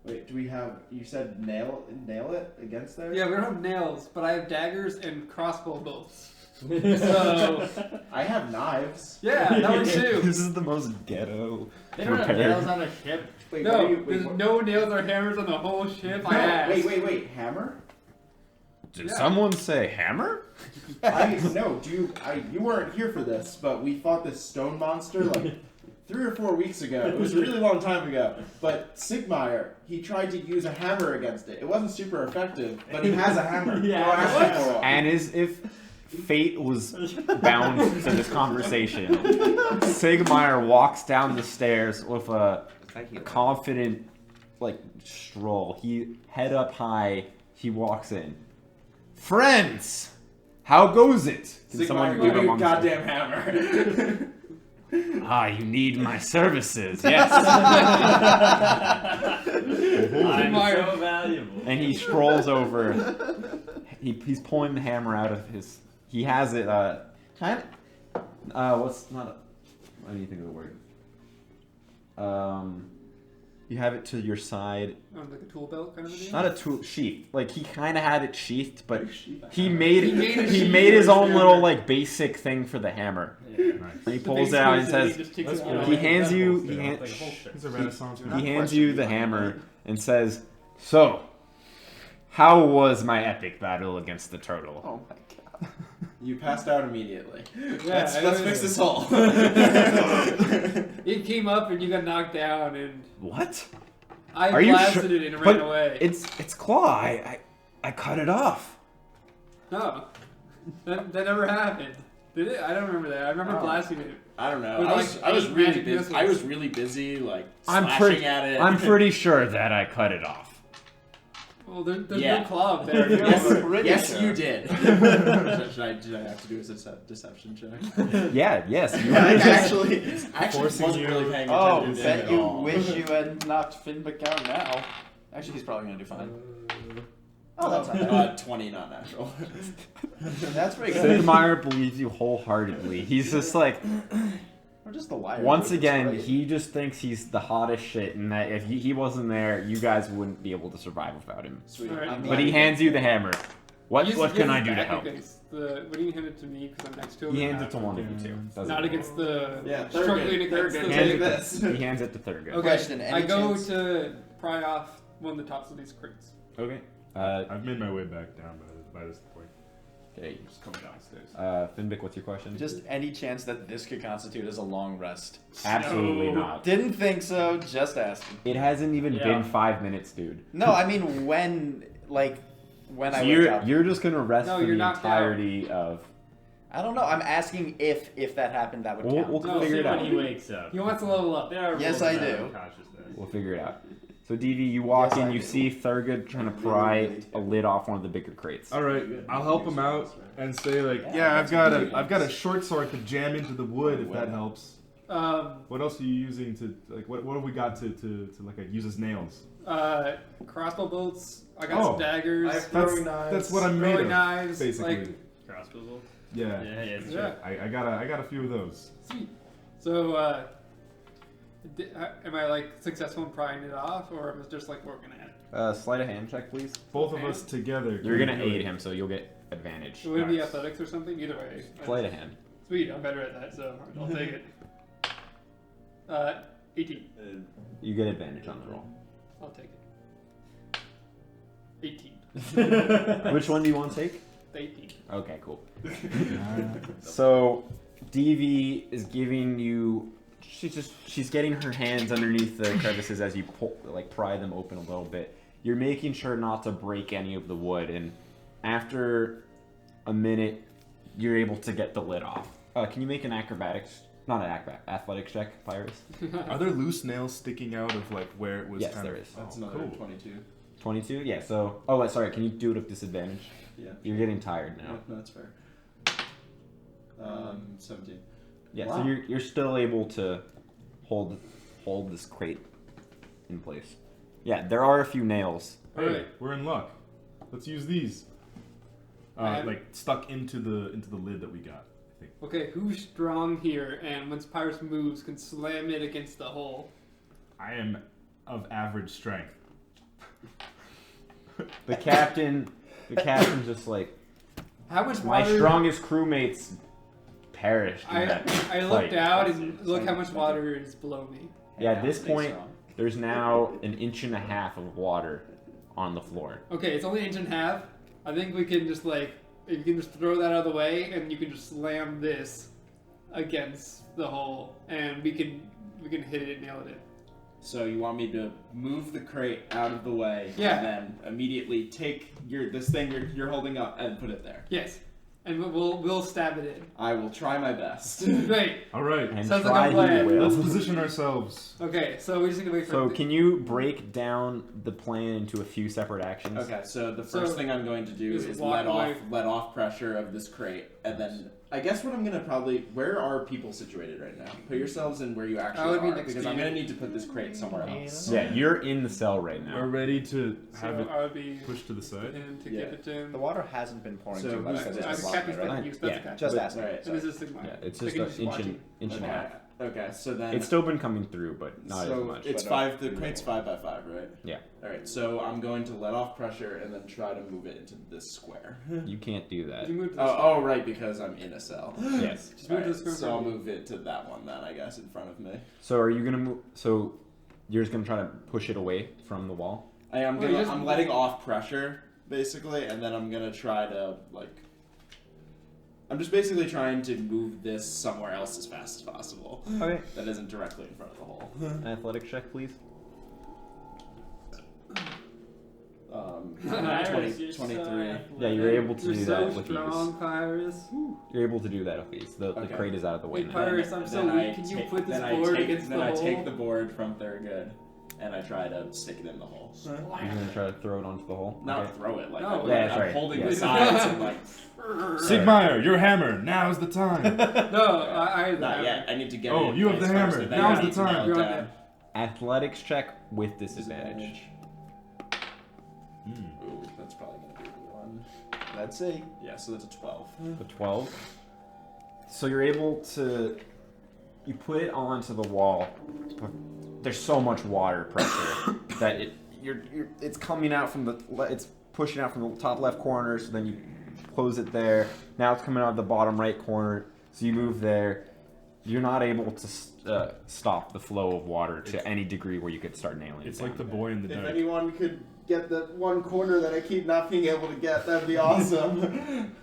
Wait, do we have? You said nail it against there? Yeah, we don't have nails, but I have daggers and crossbow bolts. So, I have knives. yeah, that works too. This is the most ghetto They don't have repair. nails on a ship. Wait, what No, are you, there's what- no nails or hammers on the whole ship. I asked. Wait, hammer? Did Yeah. someone say hammer? You weren't here for this, but we fought this stone monster like 3 or 4 weeks ago. It was a really long time ago. But Sigmire, he tried to use a hammer against it. It wasn't super effective, but he has a hammer. Yeah. Go ask him for one. And as if fate was bound to this conversation, Sigmire walks down the stairs with a confident, stroll. He head up high. He walks in. Friends, how goes it? Can someone Sigmire, give give a me a monster? goddamn hammer. Ah, you need my services. Yes. I'm so valuable. And he strolls over. He's pulling the hammer out of his. He has it. What's not? What do you think of the word? You have it to your side. Like a tool belt kind of thing? Not a tool sheath. Like he kind of had it sheathed, but he He made made a he sheath made his for his own hammer. little basic thing for the hammer. Yeah. And he pulls it out and says, he hands you He's a Renaissance man. he hands you the hammer and says, "So, how was my epic battle against the turtle?" Oh my god. You passed out immediately. Yeah, Let's fix this hole. It came up and you got knocked down, and What? I Are you blasted sure? it and But ran away. It's claw. I cut it off. No, that never happened. Did it? I don't remember that. I remember Oh. blasting it. I don't know. With, I was eight really magic busy. missiles. I was really busy, like I'm slashing at it. I'm pretty sure that I cut it off. Well, there's Yeah. no claw up there. Yes, you did. Did I have to do a deception check? Yes. You I were actually Forcing wasn't you- really paying Oh, attention bet at you all. wish you had knocked Finback out now. Actually, he's probably gonna do fine. Oh, that's not bad. 20 not natural. That's pretty good. Sigmire believes you wholeheartedly. He's just like, Or just the wire. Once It's again, right. he just thinks he's the hottest shit, and that if he wasn't there, you guys wouldn't be able to survive without him. Sweet. Alright. I'm But glad he you hands you the hammer. What Use can I his do to back help? against the, when you hand it to me, because I'm next to him. He and hands it to not- one of you two. Doesn't Not matter. against the. Yeah, struggling Thurgood. against Thurgood, the. Hands take it this. to, he hands it to Thurgood. Okay, Question, any I go chance- to pry off one of the tops of these crates. Okay. I've made my way back down by this point. Okay. Just coming downstairs. Finbic, what's your question? Just any chance that this could constitute as a long rest? Absolutely No. not. Didn't think so. Just asking. It hasn't even Yeah. been 5 minutes, dude. No, I mean when I So wake up. you're just gonna rest No, for you're the knocked entirety of. I don't know. I'm asking if that happened, that would We'll- count. we'll No, figure see it out. when he wakes up. He wants to level up. There are Yes, rules I about do. unconsciousness. We'll figure it out. So DV, you walk Yes, in, I you do. see Thurgood trying to pry a lid off one of the bigger crates. All right, I'll help him out and say like, yeah, I've got a short sword to jam into the wood if that helps. What else are you using to like? What have we got to like use as nails? Crossbow bolts. I got Oh. some daggers. I have That's throwing knives. that's what I'm made throwing of, knives. basically. Like, Crossbow bolt? Yeah, Yeah, yeah. I got a few of those. Sweet. So, am I like successful in prying it off, or am I just like working at it? Sleight of hand check, please. Both of us together. You're can gonna do it. aid him, so you'll get advantage. Would it be Nice. athletics or something? Either way. Sleight of hand. Sweet, I'm better at that, so I'll take it. 18. You get advantage on the roll. I'll take it. 18. Which one do you want to take? 18. Okay, cool. So, DV is giving you. She's getting her hands underneath the crevices as you pry them open a little bit. You're making sure not to break any of the wood, and after a minute, you're able to get the lid off. Can you make an athletics check, Pyrus? Are there loose nails sticking out of like where it was? Yes, kind there of, is. That's Oh, another cool. 22. 22? Yeah. So, oh, sorry. Can you do it with disadvantage? Yeah. You're getting tired now. Yeah, no, that's fair. 17. Yeah, Wow. so you're still able to hold this crate in place. Yeah, there are a few nails. Hey, Alright. we're in luck. Let's use these. Like stuck into the lid that we got. I think. Okay, who's strong here, and once Pyrus moves, can slam it against the hole? I am of average strength. The captain just like, How much my water? strongest crewmates perished in that I fight. looked out and look how much water is below me. Yeah, at this Stay point, strong. there's now an inch and a half of water on the floor. Okay, it's only an inch and a half. I think we can just like, if you can just throw that out of the way, and you can just slam this against the hole, and we can hit it, nail it. So you want me to move the crate out of the way, Yeah. and then immediately take this thing you're holding up and put it there. Yes, and we'll stab it in. I will try my best. Great. All right, And Sounds like try a plan. he will. let's position ourselves. Okay, so we just need to wait for. So can you break down the plan into a few separate actions? Okay, so the first thing I'm going to do just is walk away. let off pressure of this crate, and then I guess what I'm gonna probably where are people situated right now? Put yourselves in where you actually would be are, next because to I'm you. gonna need to put this crate somewhere else. Yeah, you're in the cell right We're now. ready to have So it I would be pushed to the side. in to Yeah. give it to him. The water hasn't been pouring So too much. who's since this? it's I'm long, Captain's right? Flight use. Yeah. That's okay. Just But- asking. Right, And this is Sigma. Yeah, it's They just can an inch watching. and a half. Okay, so then It's still been coming through, but not so as much. it's But, 5. The crate's 5 by 5, right? Yeah. All right, so I'm going to let off pressure and then try to move it into this square. You can't do that. You move to the Oh, right, because I'm in a cell. Yes. Just move to the Alright, square so I'll for me. move it to that one then, I guess, in front of me. So are you gonna move? So you're just gonna try to push it away from the wall? Well, you just- I'm letting off pressure basically, and then I'm gonna try to I'm just basically trying to move this somewhere else as fast as possible. Okay. That isn't directly in front of the hole. Athletics check, please. 23. Yeah, you're able to You're do so that with strong, ease. Pyrus. You're able to do that with ease. The Okay. crate is out of the way Wait, now. Pyrus, I'm so Then weak. I Can you take- put this then I board take- against then the I hole? take the board from Thurgood, and I try to stick it in the hole. You're gonna try to throw it onto the hole. Not Okay. throw it, like No. I'm, Yeah, that's I'm right. holding Yeah. the sides and like. Sigmire, your hammer. Now's the time. No, I Not yet. I need to get it. Oh, in you have place the hammer. first, and then Now's I the need to nail time. it You're on down. Athletics check with disadvantage. Ooh, that's probably gonna be the one. Let's see. Yeah, so that's a 12. The 12. So you're able to. you put it onto the wall. There's so much water pressure that it's coming out from it's pushing out from the top left corner. So then you close it there. Now it's coming out of the bottom right corner. So you move there. You're not able to stop the flow of water to any degree where you could start nailing it. It's like the boy in the If dark. anyone could get the one corner that I keep not being able to get, that'd be awesome.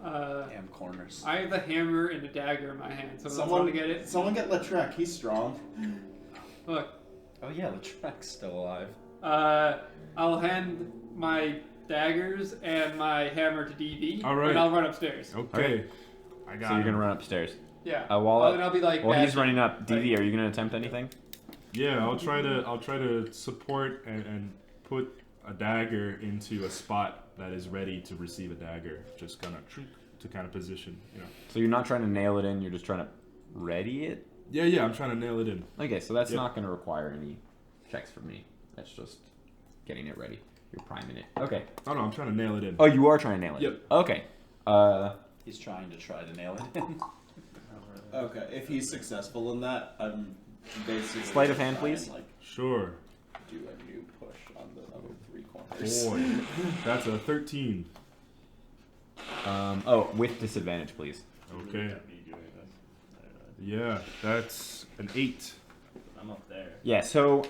Damn corners. I have the hammer and the dagger in my hand, so Someone want to get it. Someone get Lautrec. He's strong. Look, Oh yeah, Lautrec's still alive. I'll hand my daggers and my hammer to DV, All right. and I'll run upstairs. Okay. I got So you're him. gonna run upstairs. Yeah. While and I'll be like. he's bashing. running up, DV, are you gonna attempt anything? Yeah, I'll try to support and put a dagger into a spot that is ready to receive a dagger. Just kind of to kind of position, you know. So you're not trying to nail it in. You're just trying to ready it. Yeah, I'm trying to nail it in. Okay, so that's Yep. not gonna require any checks from me. That's just getting it ready. You're priming it. Okay. Oh no, I'm trying to nail it in. Oh, you are trying to nail it. Yep. Okay. He's trying to nail it in. Okay, if he's successful in that, I'm basically Sleight of gonna hand, try please. and, like, Sure. do a new push on the other three corners. Boy, that's a 13. With disadvantage, please. Okay. Me doing this. Yeah, that's an 8. I'm up there. Yeah. So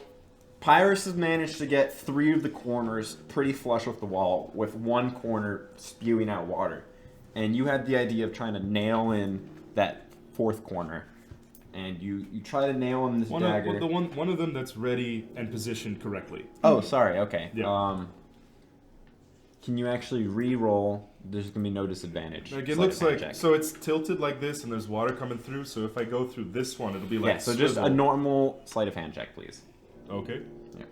Pyrus has managed to get 3 of the corners pretty flush with the wall, with one corner spewing out water, and you had the idea of trying to nail in that 4th corner, and you try to nail in this dagger. One of them that's ready and positioned correctly. Oh, sorry. Okay. Yeah. Can you actually re-roll? There's gonna be no disadvantage. Like it Sleight looks of hand like check. so it's tilted like this, and there's water coming through. So if I go through this one, it'll be like Yeah. So just a swivel. normal sleight of hand check, please. Okay. Yeah.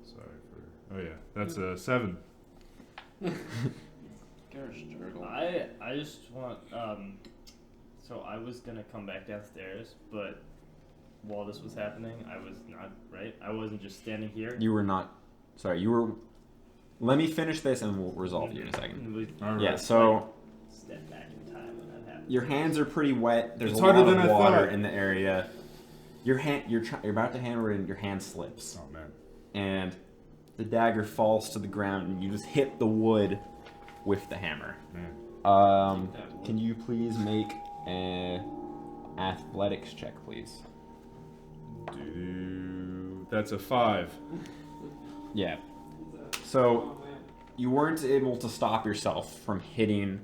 Sorry for. Oh yeah, that's a 7. I just want so I was gonna come back downstairs, but while this was happening, I was not right. I wasn't just standing here. You were not. Sorry. You were. Let me finish this, and we'll resolve you in a second. All right. Yeah. So Step back in time when that happened. your hands are pretty wet. There's It's a harder lot than of I water thought. in the area. You're about to hammer it, and your hand slips, Oh man. and the dagger falls to the ground, and you just hit the wood with the hammer. Man. Can you please make an athletics check, please? That's a 5. Yeah. So you weren't able to stop yourself from hitting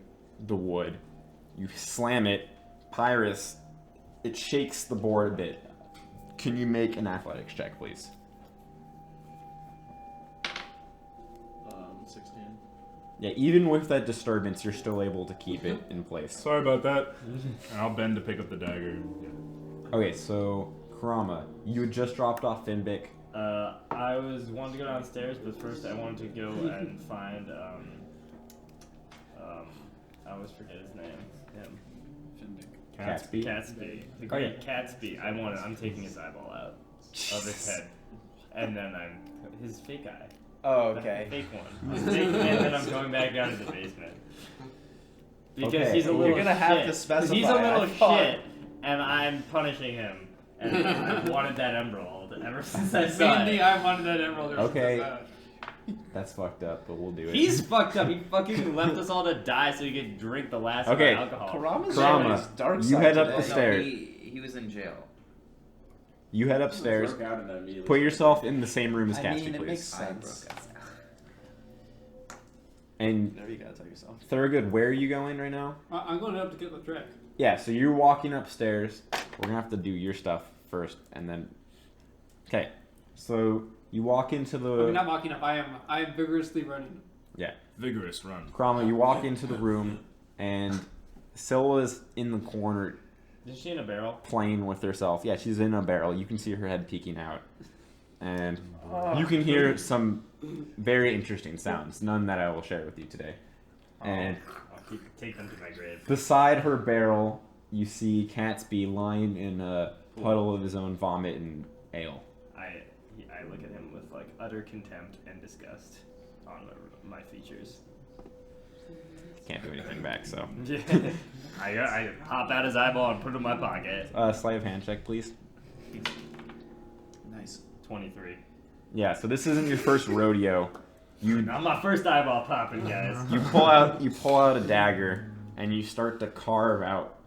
the wood. You slam it. Pyrus, it shakes the board a bit. Can you make an athletics check, please? 16. Yeah, even with that disturbance, you're still able to keep it in place. Sorry about that. And I'll bend to pick up the dagger. Yeah. Okay, so Kurama, you had just dropped off Finbic. I was wanting to go downstairs, but first I wanted to go and find I always forget his name. Him. Catsby? Catsby. The Oh, great yeah. Catsby. I'm taking his eyeball out of his head. And then his fake eye. Oh, The okay. fake one. His fake, and then I'm going back down to the basement. Because Okay. he's a little You're gonna have shit. to specify, He's a I little thought. shit, and I'm punishing him. And I've wanted that emerald ever since I saw Mainly, it. I wanted that emerald. Okay. That's fucked up, but we'll do it. He's fucked up. He fucking left us all to die so he could drink the last of Okay. our alcohol. Kurama's Kurama, showing his dark you side head up today. the stairs. He was in jail. You head upstairs. Broke out in that immediately. Put yourself in the same room as I Catsby, mean, it please. makes I broke sense. us out. And There you gotta tell yourself. Thurgood, where are you going right now? I'm going up to get the track. Yeah, so you're walking upstairs. We're gonna have to do your stuff first, and then. Okay, so you walk into I mean, the. not walking up. I am vigorously running. Vigorous run. Krama, you walk into the room, and Scylla's in the corner Is she in a barrel? playing with herself. Yeah, she's in a barrel. You can see her head peeking out. And you can hear some very interesting sounds, none that I will share with you today. And I'll take them to my grave. beside her barrel, you see Catsby lying in a puddle of his own vomit and ale. I look at him with like utter contempt and disgust on my features. Can't do anything back, so. Yeah. I hop out his eyeball and put it in my pocket. Sleight of hand check, please. Nice. 23. Yeah, so this isn't your first rodeo. Not my first eyeball popping, guys. You pull out a dagger and you start to carve out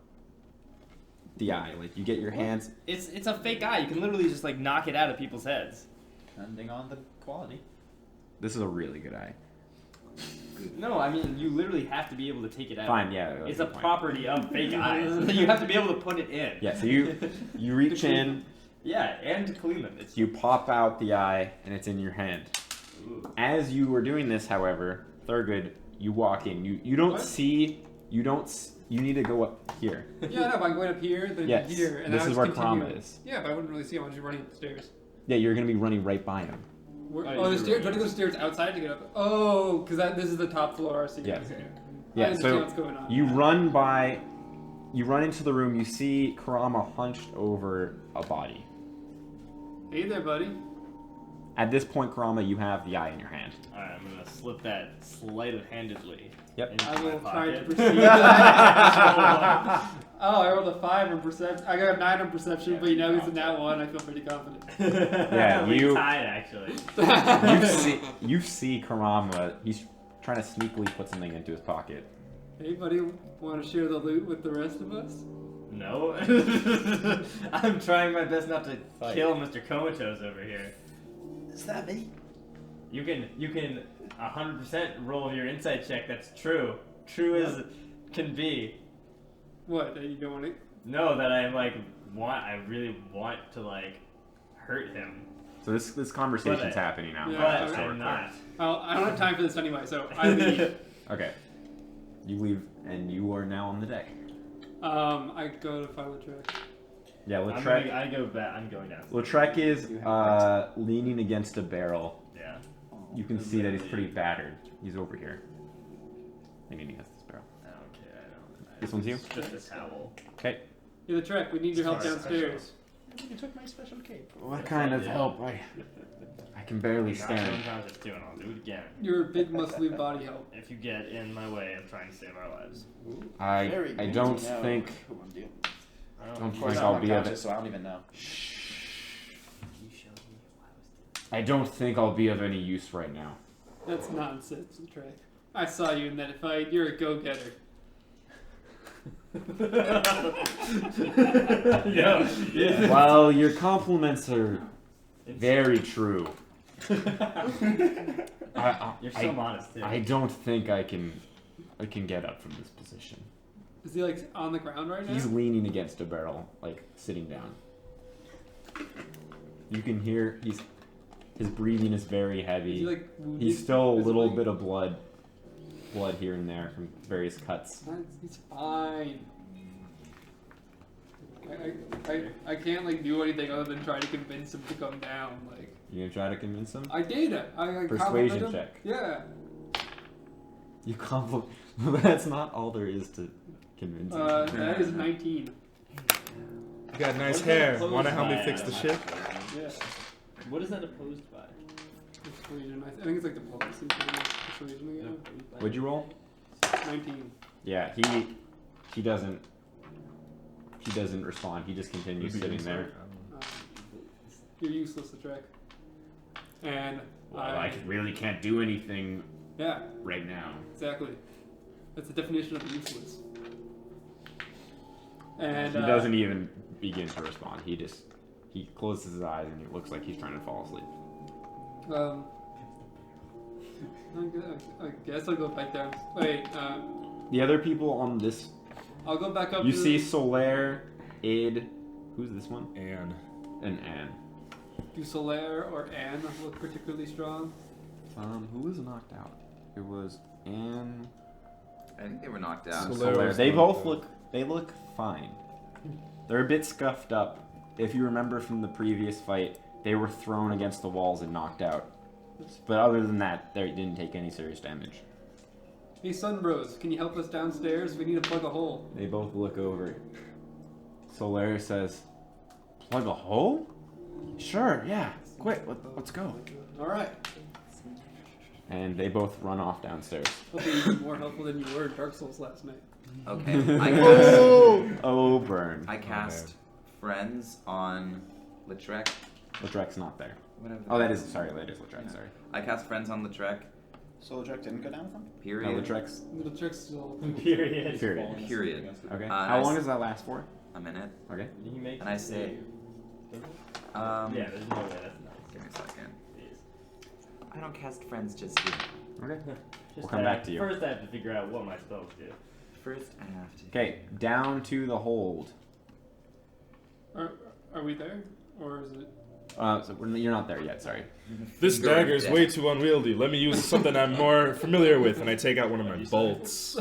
the eye. Like you get your hands. It's a fake eye. You can literally just like knock it out of people's heads. Depending on the quality. This is a really good eye. No, I mean you literally have to be able to take it out. Fine, yeah. It's a property of fake eyes. You have to be able to put it in. Yeah, so you reach in. Yeah, and to clean them. You pop out the eye and it's in your hand. Ooh. As you were doing this, however, Thurgood, you walk in. You don't What? see. You need to go up here. Yeah, no, if I'm going up here, then Yes, here, and this then is I where just continue. Krama is. Yeah, but I wouldn't really see him. I'm just running up the stairs. Yeah, you're gonna be running right by him. Oh, the stairs. Do I have to go stairs outside to get up? Oh, because this is the top floor. So Yes. okay. I Yeah, understand so what's going on. you run into the room. You see Karama hunched over a body. Hey there, buddy. At this point, Karama, you have the eye in your hand. Alright, I'm gonna slip that sleight of handedly. Yep. Into I my will try to pocket. perceive. Oh, I rolled a 5 on perception. I got a 9 on perception, but you know he's in that one. I feel pretty confident. Yeah, we you- tied actually. You see Karama. He's trying to sneakily put something into his pocket. Hey, buddy, want to share the loot with the rest of us? No. I'm trying my best not to kill Mr. Comatose over here. Is that me? You can 100% roll your insight check. That's true. True as can be. What? That you don't want to? No, that I really want to like hurt him. So this conversation's But happening now. Yeah, But so I'm not. Oh, I don't have time for this anyway, so I leave. Okay. You leave, and you are now on the deck. I go to final track. Yeah, I go back. I'm going down. Lautrec is leaning against a barrel. Yeah. You can see that he's pretty battered. He's over here. Leaning against this barrel. Okay, I don't. This one's you? Just a towel. Okay. Yeah, the trek. We need your help downstairs. You took my special cape. What kind of help? I can barely stand. Sometimes it's 2 and I'll do it again. Your big muscly body help. If you get in my way of trying to save our lives. I don't think Of course, I'll I'm be of unconscious, it. so I don't even know. I don't think I'll be of any use right now. That's nonsense, Trey. I saw you in that fight. You're a go-getter. Yeah. Well, your compliments are very true. You're so modest too. I don't think I can get up from this position. Is he like on the ground right now? He's leaning against a barrel, like sitting down. You can hear his breathing is very heavy. Is he like wounded? He's still a little visibly? bit of blood here and there from various cuts. He's fine. I can't like do anything other than try to convince him to come down. Like You gonna try to convince him? I did. I Persuasion complimented him. check. Yeah. You compliment. That's not all there is to convincing. That is 19. You got nice What is that hair. opposed Want to help me by? fix the ship? Yeah. What is that opposed by? Persuasion. I think it's like diplomacy. Persuasion again. What'd you roll? 19. Yeah, he doesn't respond. He just continues sitting there. You're useless to track. And Well, I really can't do anything yeah, right now. exactly. That's the definition of useless. And He doesn't even begin to respond. He closes his eyes and it looks like he's trying to fall asleep. I guess I'll go back down. Wait, The other people on this, I'll go back up. you to see Solaire, Id, who's this one? And And Anne. Do Solaire or Anne look particularly strong? Who was knocked out? It was Anne. I think they were knocked out. Solaire. They both look fine. They're a bit scuffed up. If you remember from the previous fight, they were thrown against the walls and knocked out. But other than that, they didn't take any serious damage. Hey, Sunbros, can you help us downstairs? We need to plug a hole. They both look over. Solaire says, "Plug a hole? Sure, yeah. Quick, let's go." All right. And they both run off downstairs. Hopefully you're more helpful than you were in Dark Souls last night. Okay. I cast, Oh, burn. I cast friends on Lautrec. Lautrec's not there. Whatever. Oh, that is Lautrec, sorry. I cast friends on Lautrec. So Lautrec didn't go down with him? No, Period. Lautrec's. Little trick's still. Period. Period. Okay. and How I long s- does that last for? A minute. Okay. Did he make And I say, yeah, there's no way that's nice. give me a second. Please. I don't cast friends just yet. Okay. Just come back to you. First, I have to figure out what my spells do. First, I have to. Okay, down to the hold. Are we there? Or is it. You're not there yet, sorry. This Finger dagger is death. way too unwieldy. Let me use something I'm more familiar with, and I take out one of my bolts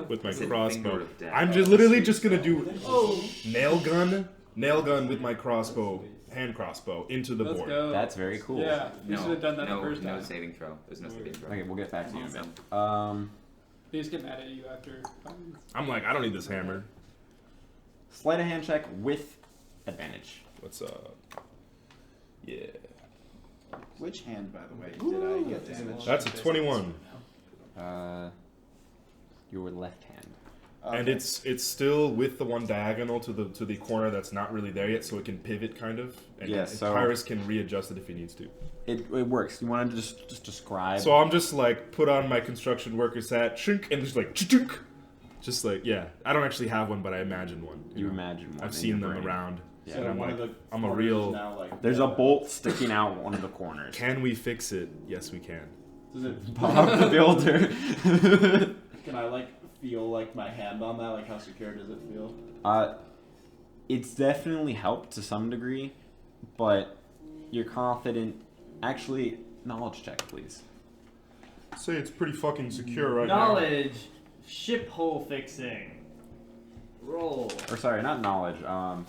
with my I said crossbow. finger of death. I'm just literally just gonna do nail gun with my crossbow, hand crossbow into the Let's board. go. That's very cool. Yeah, we No, should have done that no, the first no time. saving throw. There's no saving throw. Okay, we'll get back to you in a Awesome. bit. They just get mad at you after. I'm like, I don't need this hammer. Sleight of hand check with advantage. What's up? Yeah, Which hand, by the way, did I get damage? that's a 21, Your left hand. and it's still with the one diagonal to the corner that's not really there yet, so it can pivot kind of. And Yeah, and so- Pyrus can readjust it if he needs to. It works. You want to just describe? So I'm just like put on my construction worker's hat, shink, and just like, chunk. Just like, yeah. I don't actually have one, but I imagine one. you know? imagine one. I've in seen your them brain. around. Yeah. So And I'm one like, of the I'm a corners real. is now, like, There's a bolt sticking out one of the corners. Can we fix it? Yes, we can. Does it? Bob the Builder. Can I like feel like my hand on that? Like how secure does it feel? It's definitely helped to some degree, but you're confident. Actually, knowledge check, please. Say it's pretty fucking secure right now. Knowledge, ship hole fixing. Roll. Or sorry, not knowledge.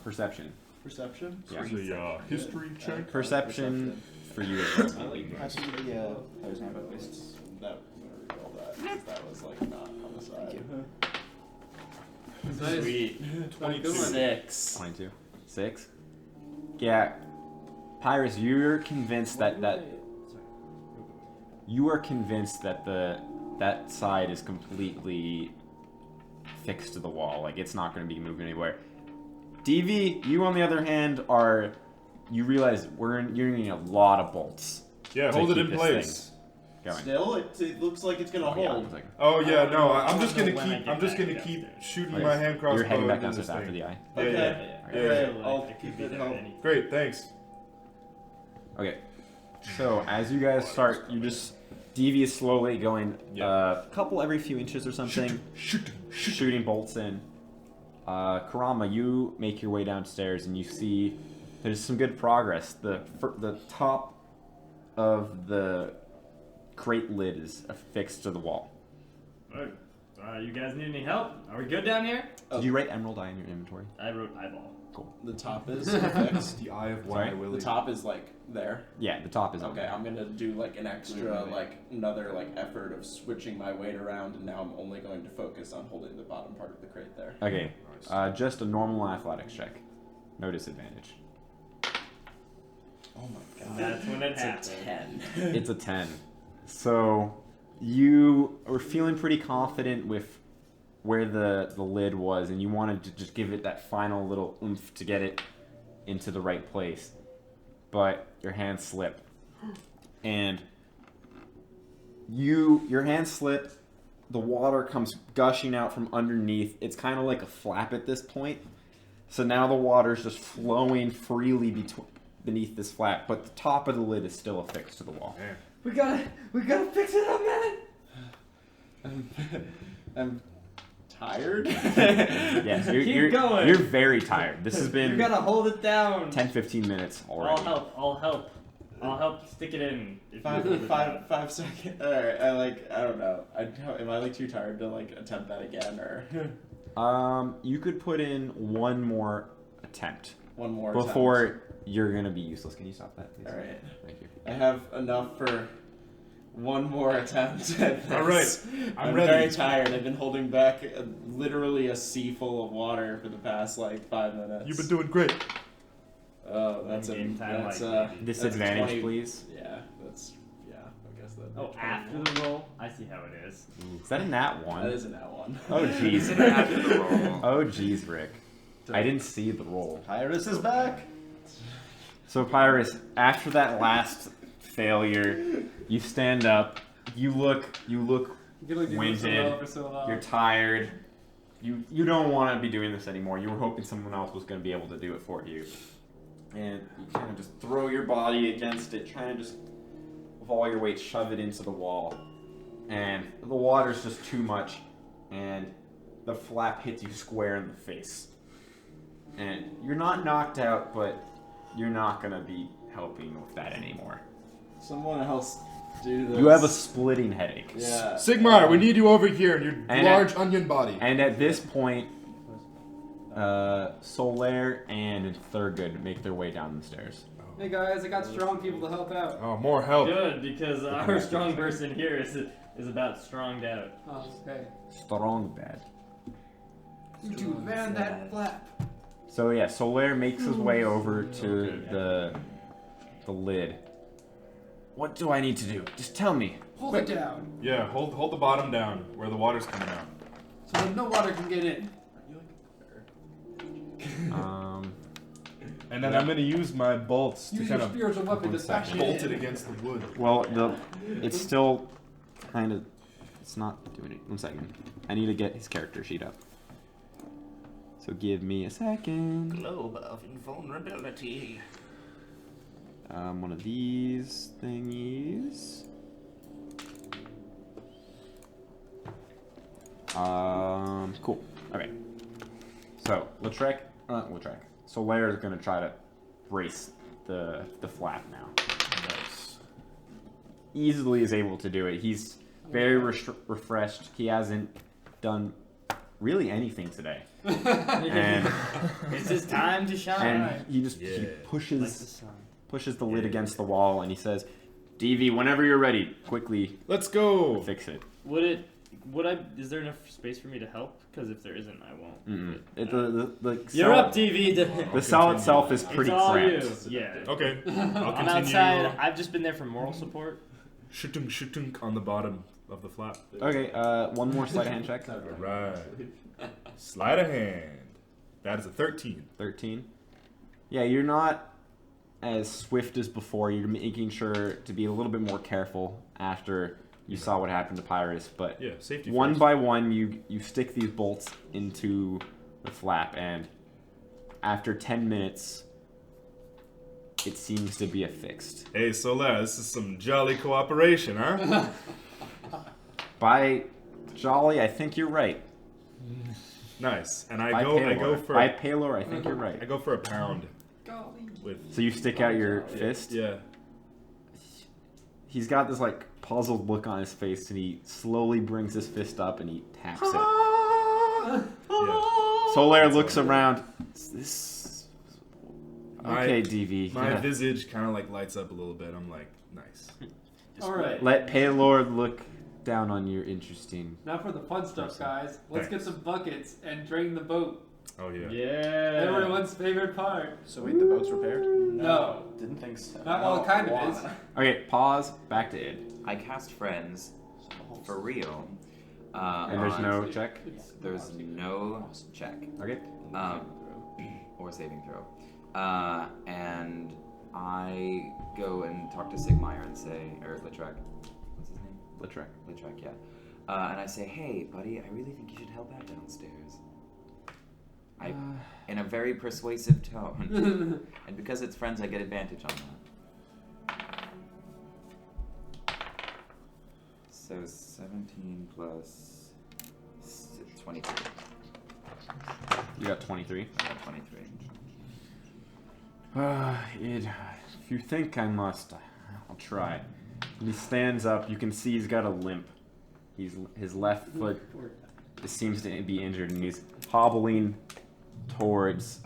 Perception. Perception. Yeah. It's a history check. Perception for you as well. I see the player's handbook list. That I'm gonna reroll that. 'Cause that was like not on the side. Nice. Sweet. 22. 6. 22. 6. Yeah. Pyrus, you're convinced that you are convinced that that side is completely fixed to the wall. Like it's not going to be moving anywhere. DV, you on the other hand you realize you're needing a lot of bolts. Yeah, to hold it keep in this place. thing going. Still, it looks like it's gonna Oh, yeah, hold. one second. Oh yeah, no, I I'm don't just know gonna when I keep. get I'm just back gonna keep downstairs. shooting Okay. my hand crossbow. You're heading back into downstairs this after thing. the eye. Yeah, Okay. yeah. Yeah, Alright, like, I'll I could keep be it there help. any- Great, thanks. Okay. So as you guys start, you just DV is slowly going a couple every few inches or something, shooting bolts in. Karama, you make your way downstairs and you see there's some good progress. The top of the crate lid is affixed to the wall. Alright, you guys need any help? Are we good down here? Did you write Emerald Eye in your inventory? I wrote eyeball. The top is fixed. The eye of Sorry? Wily The Willy. top is like there. Yeah, the top is on Okay, there. I'm gonna do like an extra, like another like effort of switching my weight around, and now I'm only going to focus on holding the bottom part of the crate there. Okay, just a normal athletics check. No disadvantage. Oh my god. That's when it It's happens. a 10. It's a 10. So you were feeling pretty confident with where the lid was, and you wanted to just give it that final little oomph to get it into the right place. But your hand slipped. And your hand slipped, the water comes gushing out from underneath. It's kind of like a flap at this point. So now the water's just flowing freely beneath this flap, but the top of the lid is still affixed to the wall. Man. We gotta fix it up, man. I'm tired. Yes, Keep going. You're very tired. This has You been gotta hold it down. 10-15 minutes already. I'll help stick it in. If you hold it down. 5 seconds. Alright, I don't know. Am I like too tired to like attempt that again, or You could put in one more attempt one more before you're gonna be useless. Can you stop that, please? Alright. Thank you. I have enough for one more attempt at this. All right, I'm very ready. tired. I've been holding back literally a sea full of water for the past like 5 minutes. You've been doing great. Oh, that's a Game time that's like that's a Disadvantage, 20 please. Yeah, I guess that Oh, after the roll? I see how it is. Is that a nat 1? That isn't that one. Oh jeez. After the roll. Oh jeez, Rick. I didn't see the roll. Pyrus is back. So Pyrus, after that last failure, you stand up. You look You feel like you were so winded. well for so long. You're tired. You don't want to be doing this anymore. You were hoping someone else was going to be able to do it for you. And you kind of just throw your body against it, trying to just, with all your weight, shove it into the wall. And the water's just too much, and the flap hits you square in the face. And you're not knocked out, but you're not going to be helping with that anymore. Someone else do this. You have a splitting headache. Yeah. Sigmar, we need you over here in your And large onion body. And at this point, Solaire and Thurgood make their way down the stairs. Hey guys, I got strong people to help out. Oh, more help. Good, because our strong person here is about stronged out. Oh, okay. Strong bad. You two man that flap. So yeah, Solaire makes his way over to the lid. What do I need to do? Just tell me. Hold it down, Yeah, hold the bottom down where the water's coming out. so that no water can get in. And then I'm gonna use my bolts to Use kind your of spiritual weapon to smash it bolt it in. against the wood. Well, it's still kind of. It's not doing it. 1 second. I need to get his character sheet up. So give me a second. Globe of invulnerability. One of these thingies. Cool. Okay. So Lautrec. Solaire is gonna try to brace the flap now. Nice. Easily is able to do it. He's very refreshed. He hasn't done really anything today. And It's his time to shine. and he just he Like the pushes sun. the lid against the wall, and he says, "DV, whenever you're ready, quickly Let's go. fix it." Is there enough space for me to help? Because if there isn't, I won't. Mm-mm. The You're cell, up, DV. The cell itself is pretty it's all cramped. you. Yeah. Okay. I'll I'm continue. outside. I've just been there for moral support. Shootunk on the bottom of the flap. Okay, one more sleight of hand check. Alright. Sleight of hand. That is a 13. 13. Yeah, you're not as swift as before. You're making sure to be a little bit more careful after you saw what happened to Pyrus. But Yeah, safety one first. by one, you stick these bolts into the flap, and after 10 minutes, it seems to be affixed. Hey, Solaire, this is some jolly cooperation, huh? By jolly, I think you're right. Nice. And By I go for By Palor, I think you're I right. go for a pound Golly. with So you stick out your fist. yeah. He's got this like puzzled look on his face, and he slowly brings his fist up and he taps it. Yeah. Solaire looks around. Is this My- okay, DV? My Yeah. visage kind of like lights up a little bit. I'm like, nice. All right. Let Palor look down on your interesting. Now for the fun stuff, guys. Let's get Thanks. some buckets and drain the boat. Oh yeah. Yeah. Everyone's favorite part. So wait, the boat's repaired? No. Didn't think so. Well, it kind of is. Okay, pause. Back to Id. I cast friends for real. And there's on- no check. There's no check. Okay. Or saving throw. And I go and talk to Sigmire and say, or Lautrec. What's his name? Lautrec. Lautrec, yeah. And I say, hey, buddy, I really think you should help out downstairs. In a very persuasive tone. And because it's friends, I get advantage on that. So 17 plus 23. You got 23. I got 23. Id, if you think I must, I'll try. And he stands up. You can see he's got a limp. His left foot seems to be injured, and he's hobbling towards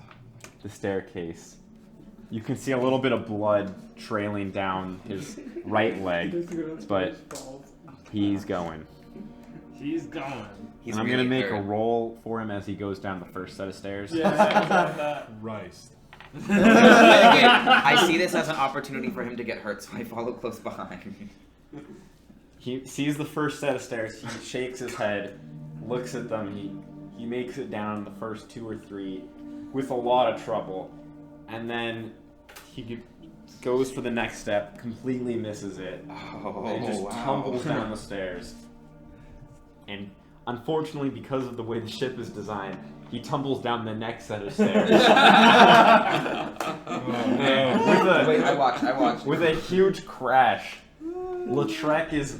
the staircase. You can see a little bit of blood trailing down his right leg, but he's going. He's going. He's And I'm really gonna make a hurt. roll for him as he goes down the first set of stairs. Christ. I see this as an opportunity for him to get hurt, so I follow close behind. He sees the first set of stairs. He shakes his head, looks at them. He makes it down the first 2 or 3 with a lot of trouble, and then he goes for the next step, completely misses it, and just tumbles down the stairs. And unfortunately, because of the way the ship is designed, he tumbles down the next set of stairs. Wait, I watched. With a huge crash, Lautrec's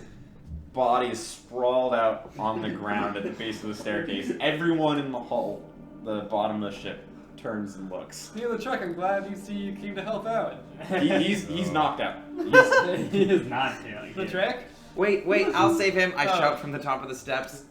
body is sprawled out on the ground at the base of the staircase. Everyone in the hull, the bottom of the ship, turns and looks. Neil the truck, I'm glad you came to help out. He's knocked out. He is not feeling The track? Wait, I'll save him. I shout from the top of the steps.